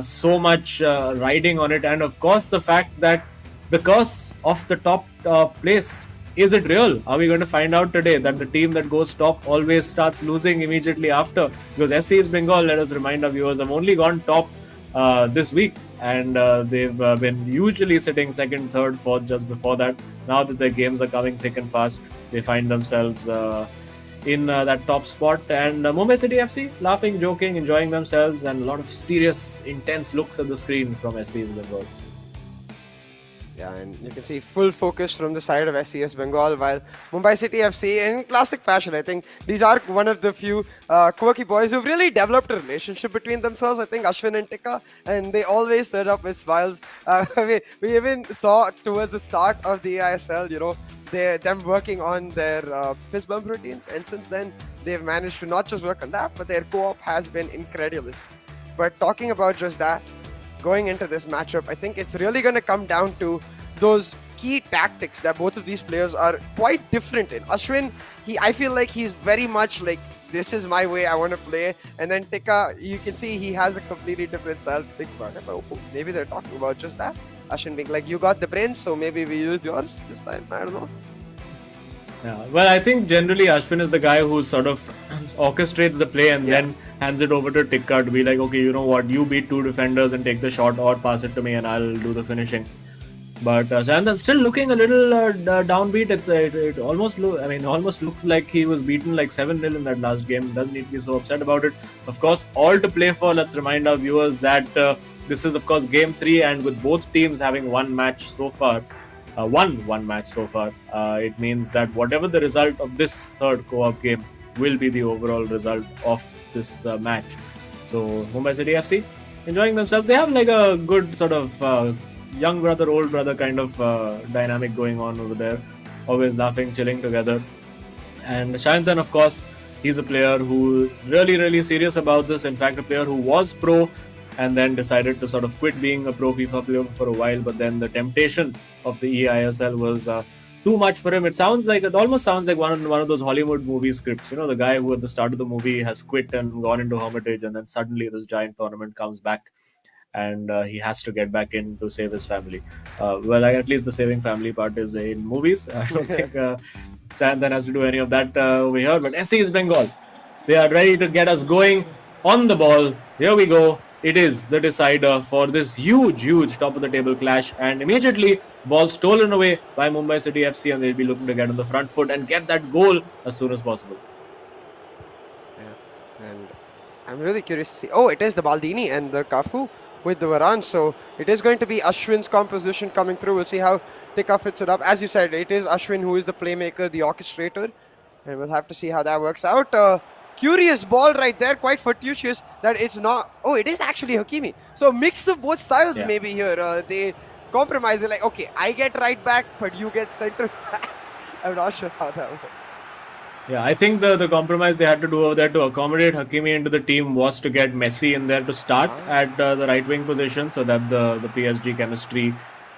so much riding on it. And of course, the fact that the curse of the top place, is it real? Are we going to find out today that the team that goes top always starts losing immediately after? Because SCEB Bengal, let us remind our viewers, have only gone top this week, and they've been usually sitting second, third, fourth just before that. Now that their games are coming thick and fast, they find themselves in that top spot. And Mumbai City FC laughing, joking, enjoying themselves, and a lot of serious, intense looks at the screen from SCEB Bengal. Yeah, and you can see full focus from the side of SCS Bengal, while Mumbai City FC, in classic fashion, I think these are one of the few quirky boys who've really developed a relationship between themselves. I think Ashwin and Tika, and they always turn up with smiles. We even saw towards the start of the eISL, them working on their fist bump routines, and since then they've managed to not just work on that, but their co-op has been incredulous. But talking about just that, going into this matchup, I think it's really going to come down to those key tactics that both of these players are quite different in. Ashwin, I feel like he's very much like, this is my way, I want to play. And then Tika, you can see he has a completely different style to think about it. But maybe they're talking about just that. Ashwin being like, you got the brains, so maybe we use yours this time. I don't know. Yeah, well, I think generally Ashwin is the guy who sort of orchestrates the play and then hands it over to Tikka to be like, okay, you know what, you beat two defenders and take the shot or pass it to me and I'll do the finishing. But Sandhan still looking a little downbeat. It almost looks like he was beaten like 7-0 in that last game. Doesn't need to be so upset about it. Of course, all to play for. Let's remind our viewers that this is of course game 3, and with both teams having one match so far, one match so far, it means that whatever the result of this third co-op game will be the overall result of this match. So Mumbai City FC enjoying themselves. They have like a good sort of young brother, old brother kind of dynamic going on over there. Always laughing, chilling together. And Shanthan, of course, he's a player who really serious about this. In fact, a player who was pro and then decided to sort of quit being a pro FIFA player for a while. But then the temptation of the eISL was too much for him. It almost sounds like one of those Hollywood movie scripts. The guy who at the start of the movie has quit and gone into hermitage, and then suddenly this giant tournament comes back, and he has to get back in to save his family. At least the saving family part is in movies. I don't think Shanthan has to do any of that over here. But SCEB Bengal, they are ready to get us going on the ball. Here we go. It is the decider for this huge top of the table clash, and immediately ball stolen away by Mumbai City FC, and they'll be looking to get on the front foot and get that goal as soon as possible. Yeah, and I'm really curious to see. Oh, it is the Baldini and the Kafu with the Varane, so it is going to be Ashwin's composition coming through. We'll see how Tika fits it up. As you said, it is Ashwin who is the playmaker, the orchestrator, and we'll have to see how that works out. Curious ball right there, quite fortuitous that it's not. Oh, it is actually Hakimi. So a mix of both styles maybe here. They compromise. They're like, okay, I get right back, but you get center back. I'm not sure how that works. Yeah, I think the compromise they had to do over there to accommodate Hakimi into the team was to get Messi in there to start at the right wing position, so that the PSG chemistry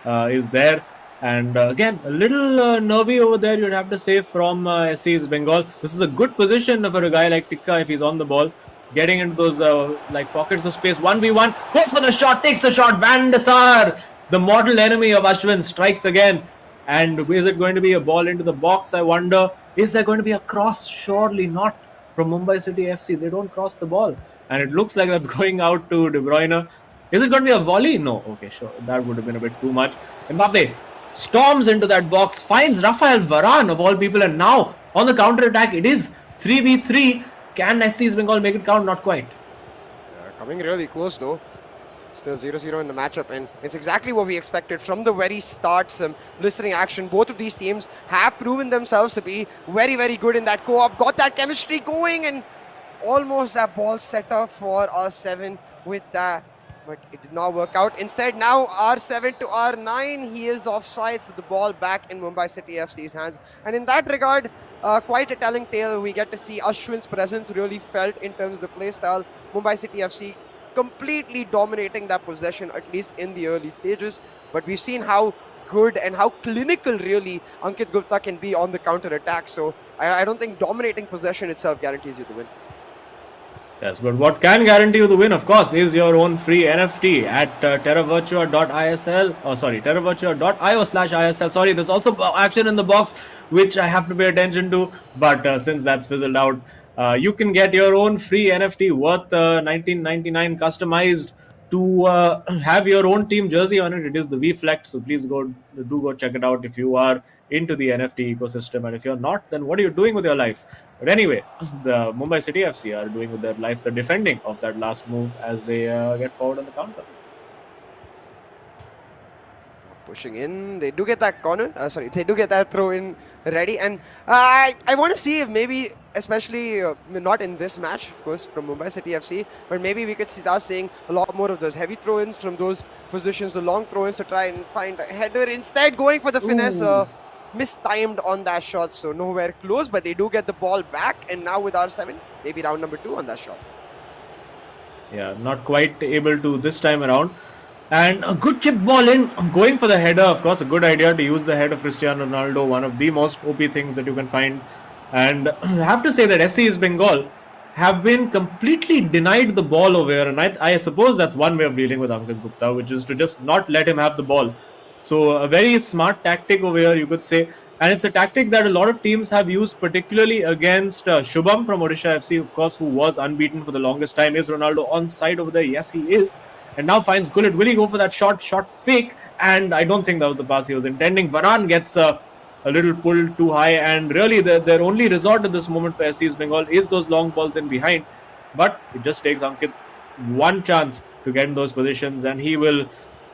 is there. And again, a little nervy over there, you'd have to say, from SCEB Bengal. This is a good position for a guy like Tikka if he's on the ball. Getting into those pockets of space. 1v1. Goes for the shot, takes the shot. Van der Sar, the mortal enemy of Ashwin, strikes again. And is it going to be a ball into the box, I wonder? Is there going to be a cross? Surely not from Mumbai City FC. They don't cross the ball. And it looks like that's going out to De Bruyne. Is it going to be a volley? No. Okay, sure. That would have been a bit too much. Mbappe storms into that box, finds Rafael Varane of all people, and now on the counter attack it is 3v3. Can SCEB Bengal make it count? Not quite. Coming really close though. Still 0-0 in the matchup, and it's exactly what we expected from the very start. Some blistering action. Both of these teams have proven themselves to be very good in that co-op. Got that chemistry going, and almost that ball set up for R7 with that. But it did not work out. Instead, now R7 to R9. He is offside, so the ball back in Mumbai City FC's hands. And in that regard, quite a telling tale. We get to see Ashwin's presence really felt in terms of the play style. Mumbai City FC completely dominating that possession, at least in the early stages. But we've seen how good and how clinical really Ankit Gupta can be on the counter attack. So I don't think dominating possession itself guarantees you the win. Yes, but what can guarantee you the win, of course, is your own free NFT at terravirtua.isl. Oh, sorry, terravirtua.io/ISL. Sorry, there's also action in the box, which I have to pay attention to. But since that's fizzled out, you can get your own free NFT worth $19.99 customized to have your own team jersey on it. It is the VFlex, so please do go check it out if you are into the NFT ecosystem, and if you're not, then what are you doing with your life? But anyway, the Mumbai City FC are doing with their life the defending of that last move as they get forward on the counter. Pushing in, they do get that corner. They do get that throw in ready, and I want to see if maybe, especially not in this match, of course, from Mumbai City FC, but maybe we could start seeing a lot more of those heavy throw-ins from those positions, the long throw-ins to try and find a header. Instead, going for the finesse, mistimed on that shot, so nowhere close. But they do get the ball back, and now with R7, maybe round number 2 on that shot. Yeah, not quite able to this time around. And a good chip ball in, going for the header. Of course, a good idea to use the head of Cristiano Ronaldo, one of the most OP things that you can find. And I have to say that SCEB Bengal have been completely denied the ball over here. And I suppose that's one way of dealing with Ankit Gupta, which is to just not let him have the ball. So a very smart tactic over here, you could say. And it's a tactic that a lot of teams have used, particularly against Shubham from Odisha FC, of course, who was unbeaten for the longest time. Is Ronaldo on side over there? Yes, he is. And now finds Gullit. Will he go for that shot fake? And I don't think that was the pass he was intending. Varane gets a little pull too high. And really, their only resort at this moment for SCEB Bengal is those long balls in behind. But it just takes Ankit one chance to get in those positions. And he will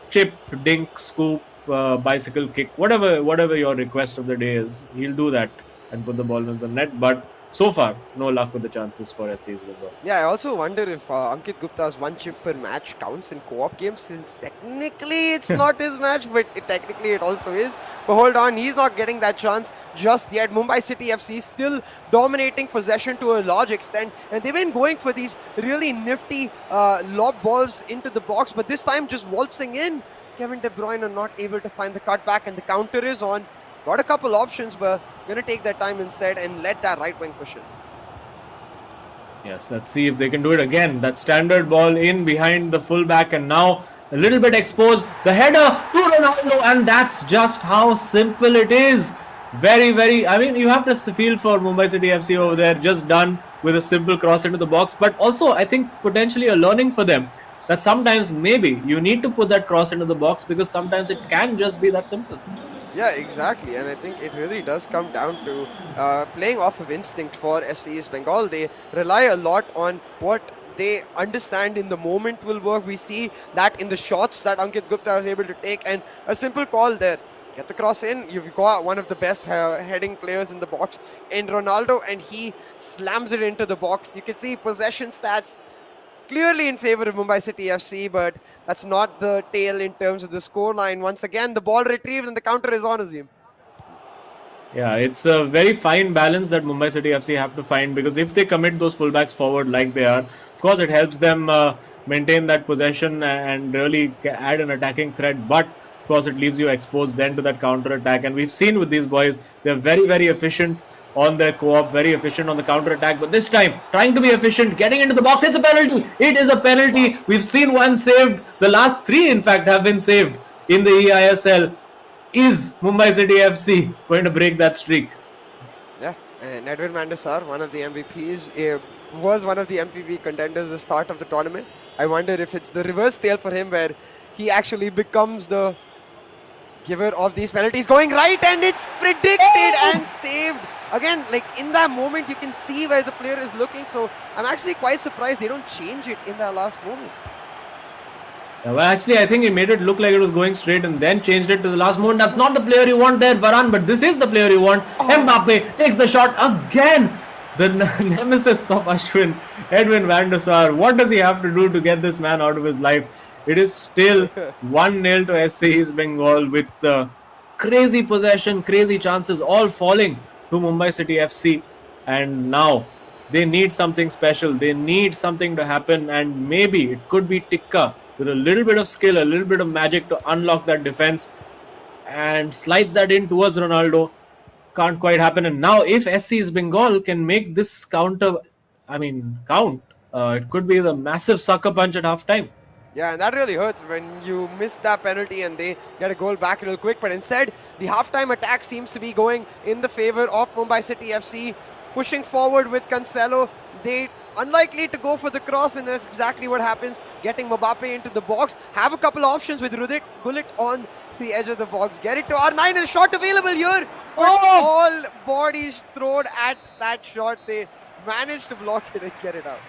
chip, dink, scoop, bicycle kick, whatever your request of the day is. He'll do that and put the ball in the net. But so far, no luck with the chances for SCEB Bengal. Yeah, I also wonder if Ankit Gupta's one chip per match counts in co-op games, since technically it's not his match, but technically it also is. But hold on, he's not getting that chance just yet. Mumbai City FC still dominating possession to a large extent, and they've been going for these really nifty lob balls into the box, but this time just waltzing in. Kevin De Bruyne not able to find the cutback, and the counter is on. Got a couple options, but going to take their time instead and let that right wing push in. Yes, let's see if they can do it again. That standard ball in behind the fullback, and now a little bit exposed. The header to Ronaldo, and that's just how simple it is. Very, very, I mean, you have to feel for Mumbai City FC over there, just done with a simple cross into the box. But also, I think potentially a learning for them that sometimes maybe you need to put that cross into the box, because sometimes it can just be that simple. Yeah, exactly, and I think it really does come down to playing off of instinct for SCEB Bengal. They rely a lot on what they understand in the moment will work. We see that in the shots that Ankit Gupta was able to take, and a simple call there. Get the cross in. You've got one of the best heading players in the box in Ronaldo, and he slams it into the box. You can see possession stats clearly in favor of Mumbai City FC, but that's not the tale in terms of the scoreline. Once again, the ball retrieved and the counter is on, Azim. Yeah, it's a very fine balance that Mumbai City FC have to find, because if they commit those fullbacks forward like they are, of course it helps them maintain that possession and really add an attacking threat, but of course it leaves you exposed then to that counter attack. And we've seen with these boys, they're very, very efficient on their co-op, very efficient on the counter attack, but this time trying to be efficient, getting into the box. It's a penalty. It is a penalty. We've seen one saved. The last three, in fact, have been saved in the eISL. Is Mumbai City FC going to break that streak? Yeah, and Nodwin van der Sar, one of the MVPs, was one of the MVP contenders at the start of the tournament. I wonder if it's the reverse tale for him, where he actually becomes the giver of these penalties. Going right, and it's predicted and saved. Again, like in that moment, you can see where the player is looking. So I'm actually quite surprised they don't change it in that last moment. Yeah, well, actually, I think he made it look like it was going straight and then changed it to the last moment. That's not the player you want there, Varane, but this is the player you want. Mbappe takes the shot again. The nemesis of Ashwin, Edwin van der Sar. What does he have to do to get this man out of his life? It is still 1-0 to SCEB Bengal with crazy possession, crazy chances, all falling to Mumbai City FC. And now they need something special. They need something to happen, and maybe it could be Tikka with a little bit of skill, a little bit of magic to unlock that defense, and slides that in towards Ronaldo. Can't quite happen. And now if SCEB Bengal can make this count, it could be the massive sucker punch at half time. Yeah, and that really hurts when you miss that penalty and they get a goal back real quick. But instead, the halftime attack seems to be going in the favor of Mumbai City FC. Pushing forward with Cancelo. They unlikely to go for the cross, and that's exactly what happens. Getting Mbappe into the box. Have a couple of options with Gullit on the edge of the box. Get it to R9, and a shot available here. But all bodies thrown at that shot. They managed to block it and get it out.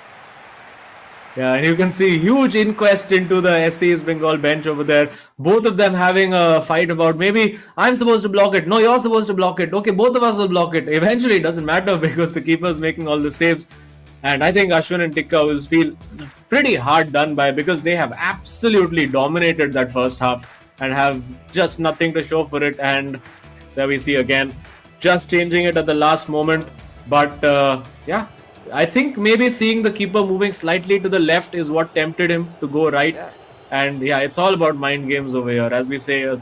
Yeah, and you can see huge inquest into the SCEB Bengal bench over there. Both of them having a fight about maybe I'm supposed to block it. No, you're supposed to block it. Okay, both of us will block it. Eventually, it doesn't matter because the keeper's making all the saves. And I think Ashwin and Tikka will feel pretty hard done by because they have absolutely dominated that first half and have just nothing to show for it. And there we see again, just changing it at the last moment. But yeah, I think maybe seeing the keeper moving slightly to the left is what tempted him to go right. Yeah. And yeah, it's all about mind games over here. As we say,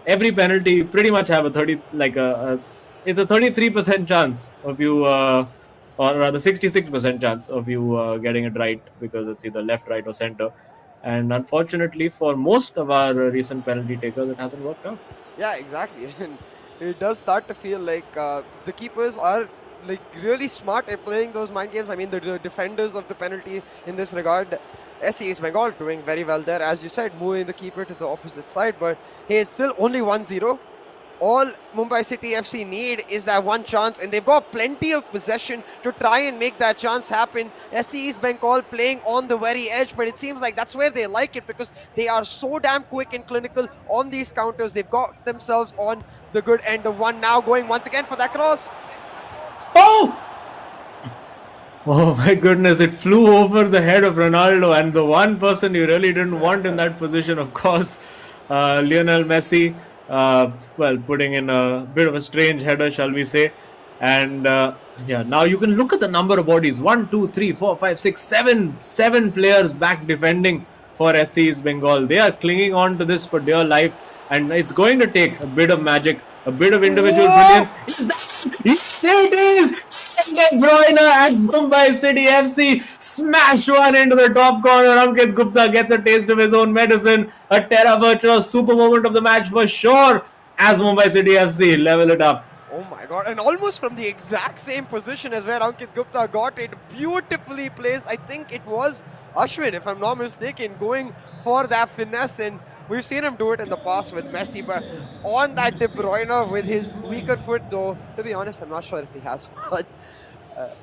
every penalty you pretty much have a 30, like it's a 33% chance of you, or rather 66% chance of you getting it right because it's either left, right, or center. And unfortunately, for most of our recent penalty takers, it hasn't worked out. Yeah, exactly. And it does start to feel like the keepers are like really smart at playing those mind games. I mean, the defenders of the penalty in this regard, SCEB Bengal doing very well there, as you said, moving the keeper to the opposite side. But he is still only 1-0. All Mumbai City FC need is that one chance, and they've got plenty of possession to try and make that chance happen. SCEB Bengal playing on the very edge, but it seems like that's where they like it because they are so damn quick and clinical on these counters. They've got themselves on the good end of one now, going once again for that cross. Oh! Oh my goodness, it flew over the head of Ronaldo, and the one person you really didn't want in that position, of course, Lionel Messi. Well, putting in a bit of a strange header, shall we say. And yeah, now you can look at the number of bodies. 1, 2, 3, 4, 5, 6, 7. 7 players back defending for SCEB Bengal. They are clinging on to this for dear life. And it's going to take a bit of magic, a bit of individual brilliance. Is that? Yes, it is! De Bruyne and Mumbai City FC smash one into the top corner. Ankit Gupta gets a taste of his own medicine. A terra virtua super moment of the match for sure as Mumbai City FC level it up. Oh my god, and almost from the exact same position as where Ankit Gupta got it. Beautifully placed. I think it was Ashwin, if I'm not mistaken, going for that finesse, and we've seen him do it in the past with Messi, but on that De Bruyne with his weaker foot, though, to be honest, I'm not sure if he has one.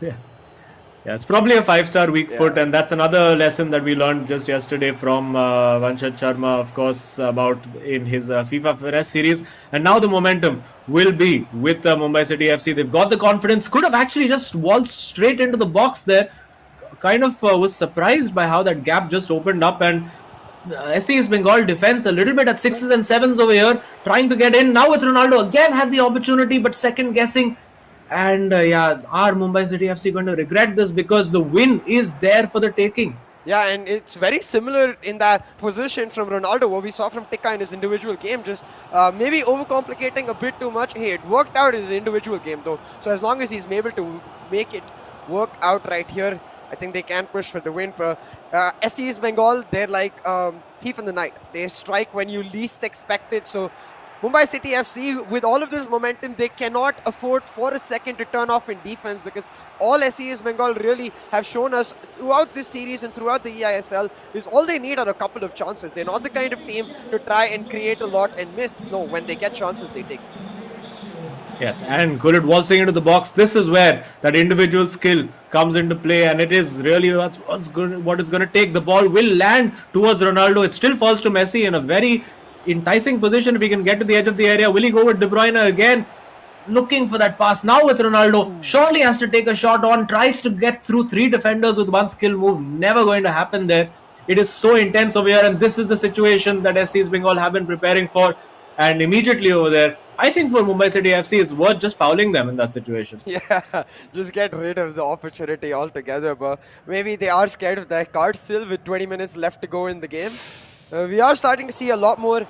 Yeah, it's probably a 5-star weak foot, and that's another lesson that we learned just yesterday from Vanshat Sharma, of course, about in his FIFA Finesse series. And now the momentum will be with Mumbai City FC. They've got the confidence, could have actually just waltzed straight into the box there. Kind of was surprised by how that gap just opened up, and SCEB Bengal defense a little bit at 6s and 7s over here, trying to get in. Now it's Ronaldo again had the opportunity, but second guessing. And yeah, are Mumbai City FC going to regret this because the win is there for the taking? Yeah, and it's very similar in that position from Ronaldo, what we saw from Tikka in his individual game, just maybe overcomplicating a bit too much. Hey, it worked out in his individual game though, so as long as he's able to make it work out right here, I think they can push for the win. But SCEB Bengal, they're like thief in the night. They strike when you least expect it, so Mumbai City FC, with all of this momentum, they cannot afford for a second to turn off in defense, because all SCEB Bengal really have shown us throughout this series and throughout the eISL is all they need are a couple of chances. They're not the kind of team to try and create a lot and miss. No, when they get chances, they take. Yes, and Gullit waltzing into the box. This is where that individual skill comes into play, and it is really what it's going to take. The ball will land towards Ronaldo. It still falls to Messi in a very enticing position. If he can get to the edge of the area, will he go with De Bruyne again? Looking for that pass now with Ronaldo. Surely has to take a shot on. Tries to get through 3 defenders with one skill move. Never going to happen there. It is so intense over here, and this is the situation that SCEB Bengal have been preparing for. And immediately over there, I think for Mumbai City FC, it's worth just fouling them in that situation. Yeah, just get rid of the opportunity altogether. But maybe they are scared of that card still with 20 minutes left to go in the game. We are starting to see a lot more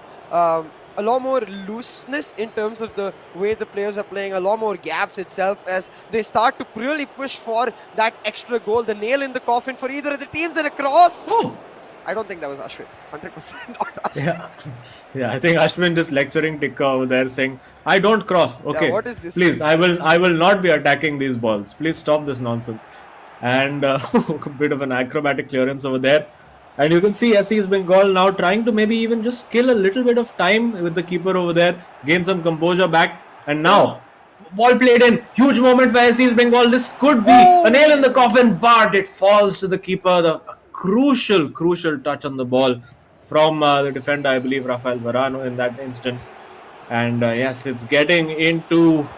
looseness in terms of the way the players are playing, a lot more gaps itself as they start to really push for that extra goal, the nail in the coffin for either of the teams, and a cross. Oh. I don't think that was Ashwin. 100% not Ashwin. Yeah, I think Ashwin just lecturing Tikka over there saying, I don't cross. Okay, yeah, what is this? Please, I will not be attacking these balls. Please stop this nonsense. And a bit of an acrobatic clearance over there. And you can see SCEB Bengal now trying to maybe even just kill a little bit of time with the keeper over there, gain some composure back. And now, ball played in. Huge moment for SCEB Bengal. This could be a nail in the coffin, but it falls to the keeper. The crucial touch on the ball from the defender, I believe, Rafael Varane in that instance. And yes, it's getting into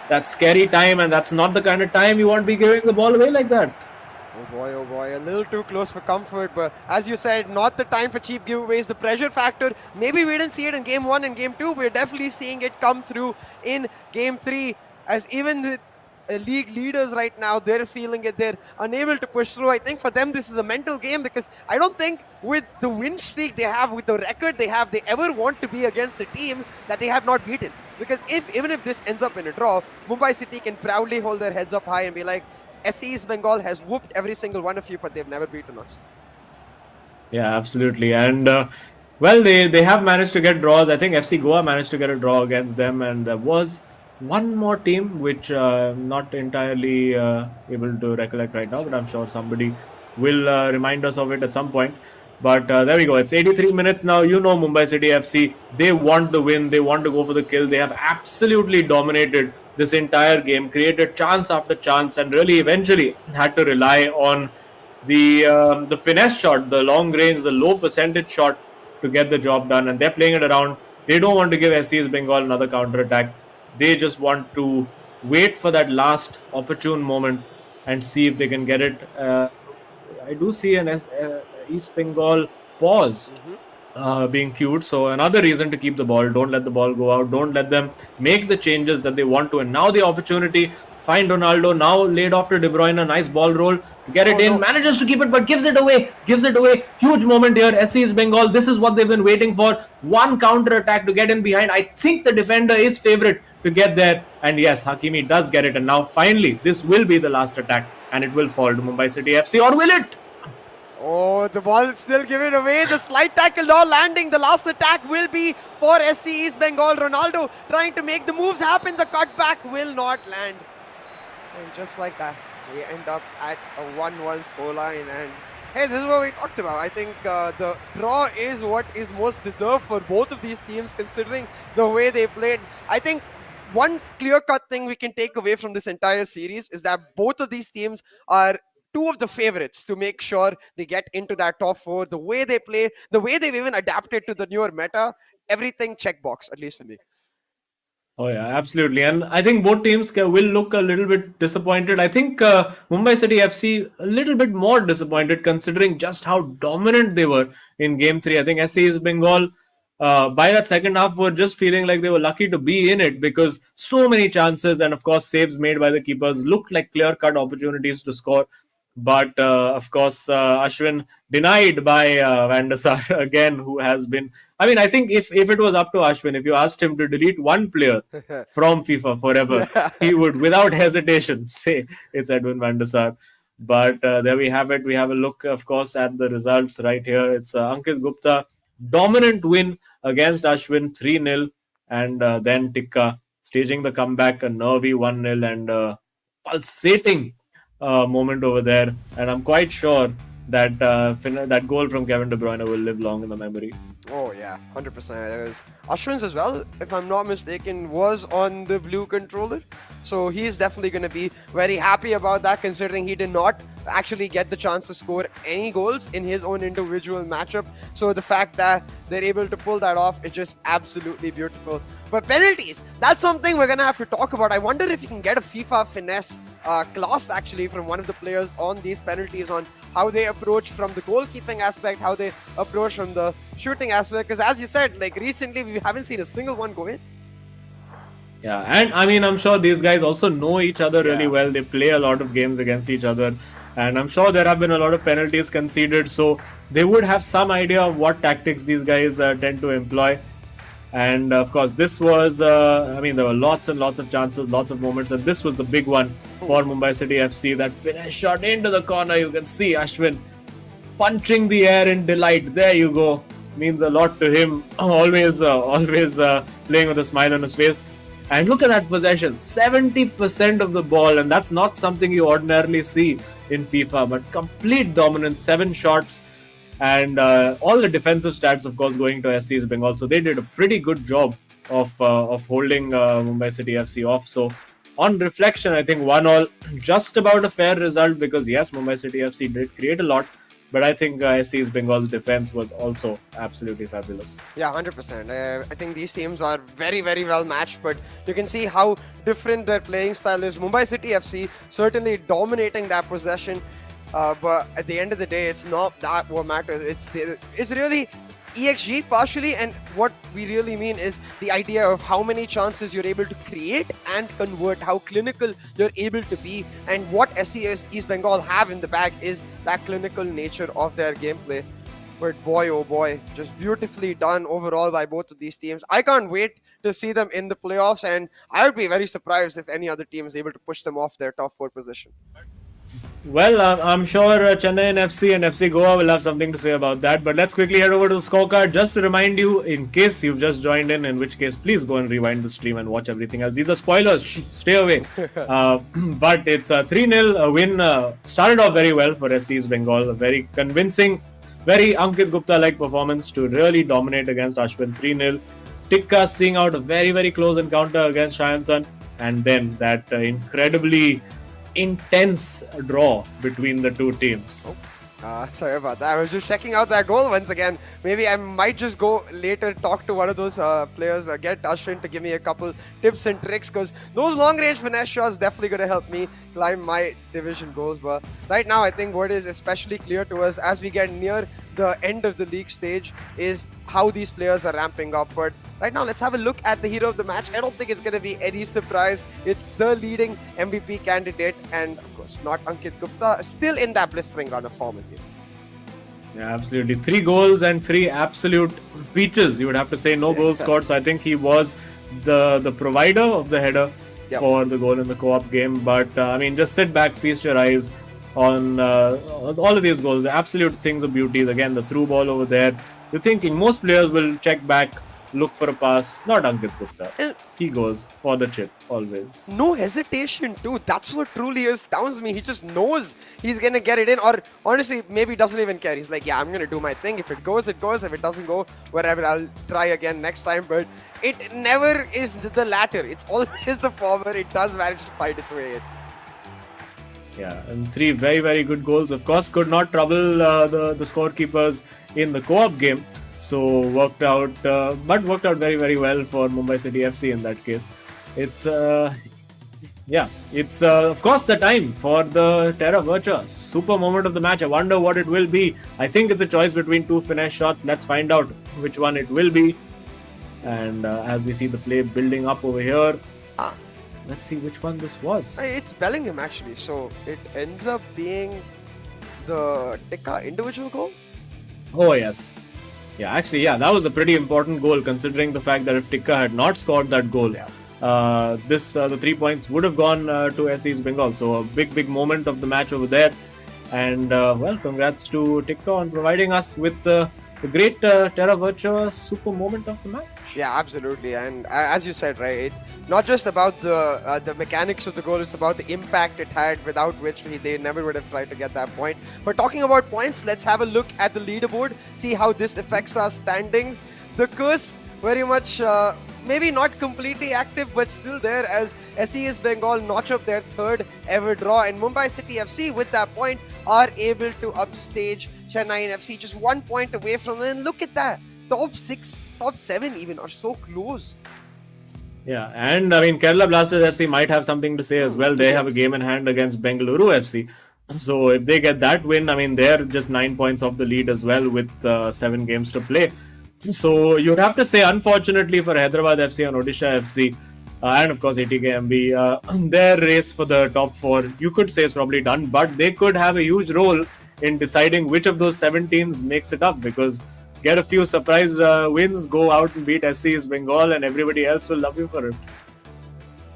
that scary time, and that's not the kind of time you want to be giving the ball away like that. Oh boy, a little too close for comfort, but as you said, not the time for cheap giveaways. The pressure factor, maybe we didn't see it in Game 1 and Game 2, we're definitely seeing it come through in Game 3, as even the league leaders right now, they're feeling it, they're unable to push through. I think for them this is a mental game, because I don't think with the win streak they have, with the record they have, they ever want to be against the team that they have not beaten. Because even if this ends up in a draw, Mumbai City can proudly hold their heads up high and be like, SCEB Bengal has whooped every single one of you, but they've never beaten us. Yeah, absolutely. And well, they have managed to get draws. I think FC Goa managed to get a draw against them, and there was one more team which I'm not entirely able to recollect right now, but I'm sure somebody will remind us of it at some point. But there we go. It's 83 minutes now. You know Mumbai City FC, they want the win. They want to go for the kill. They have absolutely dominated this entire game, created chance after chance, and really eventually had to rely on the finesse shot, the long range, the low percentage shot to get the job done. And they're playing it around. They don't want to give SCEB Bengal another counter attack. They just want to wait for that last opportune moment and see if they can get it. I do see an East Bengal pause being queued. So another reason to keep the ball. Don't let the ball go out. Don't let them make the changes that they want to. And now the opportunity. Find Ronaldo. Now laid off to De Bruyne. Nice ball roll. Get it in. No. Manages to keep it, but gives it away. Huge moment here. SCEB Bengal. This is what they've been waiting for. One counter attack to get in behind. I think the defender is favourite to get there. And yes, Hakimi does get it. And now finally, this will be the last attack. And it will fall to Mumbai City FC. Or will it? Oh, the ball still given away. The slide tackle not landing. The last attack will be for SCEB Bengal. Ronaldo trying to make the moves happen. The cutback will not land. And just like that, we end up at a 1-1 scoreline. And hey, this is what we talked about. I think the draw is what is most deserved for both of these teams, considering the way they played. I think one clear-cut thing we can take away from this entire series is that both of these teams are two of the favorites to make sure they get into that top 4. The way they play, the way they've even adapted to the newer meta, everything checkbox, at least for me. Oh yeah, absolutely. And I think both teams will look a little bit disappointed. I think Mumbai City FC a little bit more disappointed, considering just how dominant they were in Game 3. I think SCEB Bengal by that second half were just feeling like they were lucky to be in it, because so many chances and of course saves made by the keepers looked like clear-cut opportunities to score. But of course, Ashwin denied by Van der Sar again, who has been. I mean, I think if it was up to Ashwin, if you asked him to delete one player from FIFA forever, he would, without hesitation, say it's Edwin Van der Sar. But there we have it. We have a look, of course, at the results right here. It's Ankit Gupta, dominant win against Ashwin, 3-0. And then Tikka staging the comeback, a nervy 1-0 and pulsating moment over there, and I'm quite sure that that goal from Kevin De Bruyne will live long in the memory. Oh yeah, 100%. Ashwin's as well, if I'm not mistaken, was on the blue controller, so he's definitely going to be very happy about that, considering he did not actually get the chance to score any goals in his own individual matchup. So the fact that they're able to pull that off is just absolutely beautiful. But penalties, that's something we're going to have to talk about. I wonder if you can get a FIFA finesse class actually from one of the players on these penalties, on how they approach from the goalkeeping aspect, how they approach from the shooting aspect, because as you said, like recently we haven't seen a single one go in. Yeah, and I mean, I'm sure these guys also know each other really well. They play a lot of games against each other, and I'm sure there have been a lot of penalties conceded, so they would have some idea of what tactics these guys tend to employ. And of course, this was, I mean, there were lots and lots of chances, lots of moments, and this was the big one for Mumbai City FC. That finesse shot into the corner, you can see Ashwin punching the air in delight. There you go. Means a lot to him. Always playing with a smile on his face. And look at that possession, 70% of the ball, and that's not something you ordinarily see in FIFA, but complete dominance, 7 shots. And all the defensive stats, of course, going to SCEB Bengal. So they did a pretty good job of holding Mumbai City FC off. So on reflection, I think 1-1, just about a fair result, because yes, Mumbai City FC did create a lot, But I think SC's Bengal's defense was also absolutely fabulous. Yeah, 100%. I think these teams are very, very well matched, but you can see how different their playing style is. Mumbai City FC certainly dominating that possession, but at the end of the day, it's not that what matters. It's really EXG partially, and what we really mean is the idea of how many chances you're able to create and convert, how clinical you're able to be, and what SCS East Bengal have in the bag is that clinical nature of their gameplay. But boy, oh boy, just beautifully done overall by both of these teams. I can't wait to see them in the playoffs, and I would be very surprised if any other team is able to push them off their top 4 position. Well, I'm sure Chennai FC and FC Goa will have something to say about that. But let's quickly head over to the scorecard. Just to remind you, in case you've just joined in which case, please go and rewind the stream and watch everything else. These are spoilers. Shh, stay away. But it's a 3-0 win. Started off very well for SC's Bengal. A very convincing, very Ankit Gupta-like performance to really dominate against Ashwin. 3-0. Tikka seeing out a very, very close encounter against Shayantan. And then that incredibly intense draw between the two teams. Sorry about that. I was just checking out that goal once again. Maybe I might just go later, talk to one of those players, get Ashwin to give me a couple tips and tricks, because those long-range finesse shots definitely going to help me climb my division goals. But right now, I think what is especially clear to us as we get near the end of the league stage is how these players are ramping up. But right now, let's have a look at the hero of the match. I don't think it's going to be any surprise. It's the leading MVP candidate, and of course, not Ankit Gupta, still in that blistering run of form as well. Yeah, absolutely. 3 goals and 3 absolute peaches. You would have to say no goals scored. So I think he was the provider of the header for the goal in the co-op game. But I mean, just sit back, feast your eyes on all of these goals. The absolute things of beauties. Again, the through ball over there. You're thinking most players will check back, look for a pass. Not Ankit Gupta. He goes for the chip always. No hesitation too. That's what truly astounds me. He just knows he's going to get it in, or honestly, maybe doesn't even care. He's like, yeah, I'm going to do my thing. If it goes, it goes. If it doesn't go, whatever, I'll try again next time. But it never is the latter. It's always the former. It does manage to fight its way in. Yeah, and 3 very, very good goals. Of course, could not trouble the scorekeepers in the co-op game. So worked out very, very well for Mumbai City FC in that case. It's of course the time for the Terra Virtua super moment of the match. I wonder what it will be. I think it's a choice between 2 finesse shots. Let's find out which one it will be. And as we see the play building up over here, let's see which one this was. It's Bellingham actually. So it ends up being the Tikka individual goal. Oh yes. Yeah, actually, that was a pretty important goal considering the fact that if Tikka had not scored that goal, the 3 points would have gone to SC's Bengal. So a big moment of the match over there. And congrats to Tikka on providing us with the great Terra Virtua super moment of the match. Yeah, absolutely. And as you said, right, not just about the mechanics of the goal, it's about the impact it had, without which they never would have tried to get that point. But talking about points, let's have a look at the leaderboard, see how this affects our standings. The curse very much maybe not completely active, but still there, as SCS Bengal notch up their 3rd ever draw, and Mumbai City FC with that point are able to upstage Chennai FC just 1 point away from them. And look at that, top 6, top 7 even are so close. Yeah, and I mean, Kerala Blasters FC might have something to say as well. They have a game in hand against Bengaluru FC. So if they get that win, I mean, they're just 9 points off the lead as well with 7 games to play. So you'd have to say, unfortunately for Hyderabad FC and Odisha FC, and of course ATKMB, their race for the top 4, you could say, is probably done. But they could have a huge role in deciding which of those 7 teams makes it up, because get a few surprise wins, go out and beat SC's Bengal, and everybody else will love you for it.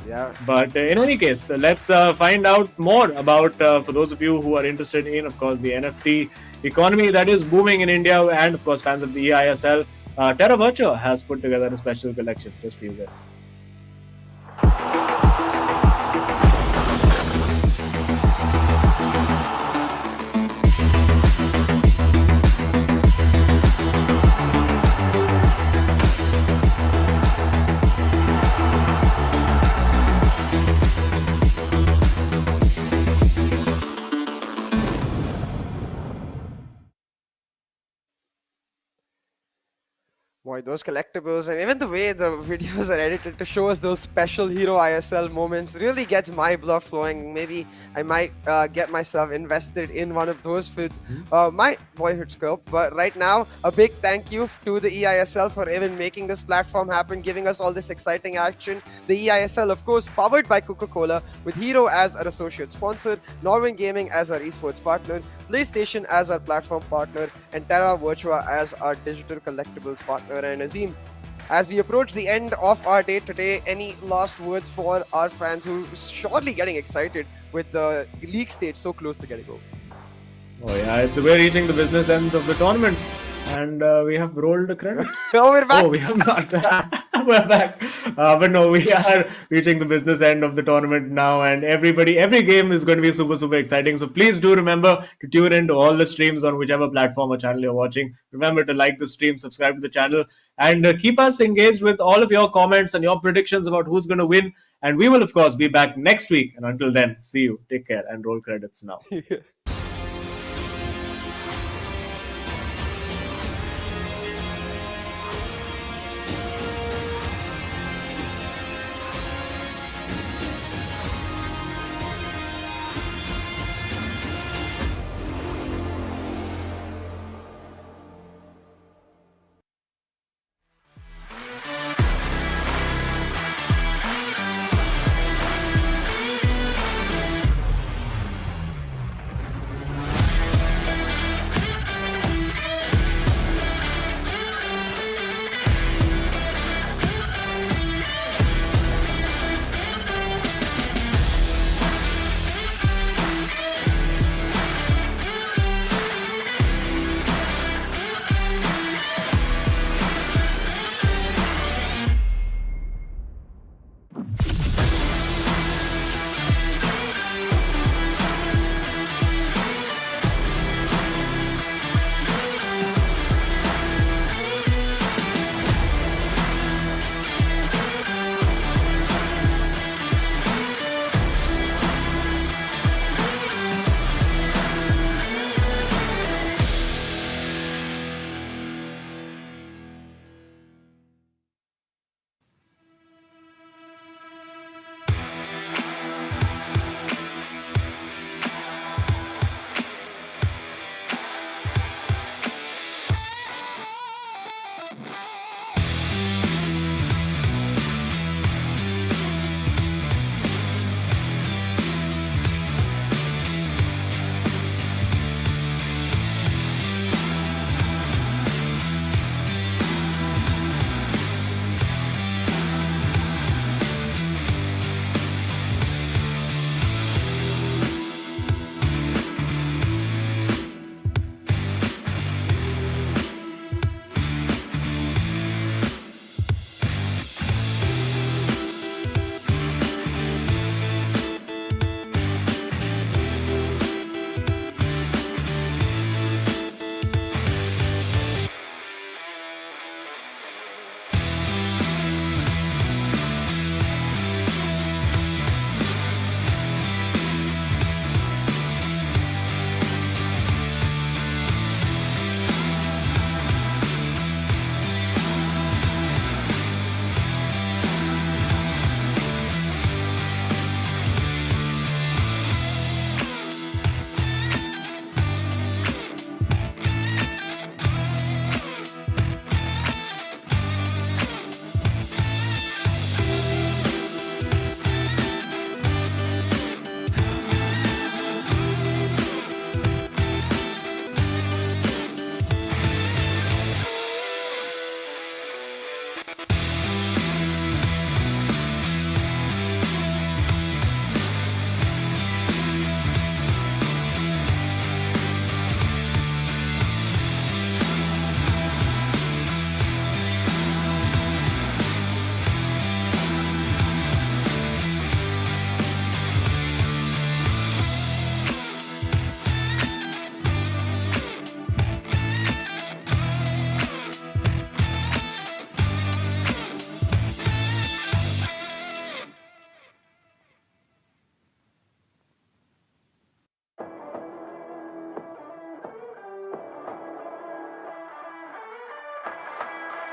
Yeah. But in any case, let's find out more about, for those of you who are interested in, of course, the NFT economy that is booming in India, and of course fans of the eISL, Terra Virtua has put together a special collection just for you guys. Boy, those collectibles and even the way the videos are edited to show us those special hero ISL moments really gets my blood flowing. Maybe I might get myself invested in one of those with my boyhood scope. But right now, a big thank you to the eISL for even making this platform happen, giving us all this exciting action. The eISL, of course, powered by Coca-Cola, with Hero as our associate sponsor, Nodwin Gaming as our esports partner, PlayStation as our platform partner, and Terra Virtua as our digital collectibles partner. And Azim, as we approach the end of our day today, any last words for our fans who are surely getting excited with the league stage so close to getting over? Oh yeah, we're reaching the business end of the tournament, and we have rolled the credits. Oh, we're back. Oh, we have not. We're back. But no, we are reaching the business end of the tournament now, and every game is going to be super, super exciting. So please do remember to tune in to all the streams on whichever platform or channel you're watching. Remember to like the stream, subscribe to the channel, and keep us engaged with all of your comments and your predictions about who's going to win. And we will, of course, be back next week. And until then, see you. Take care and roll credits now.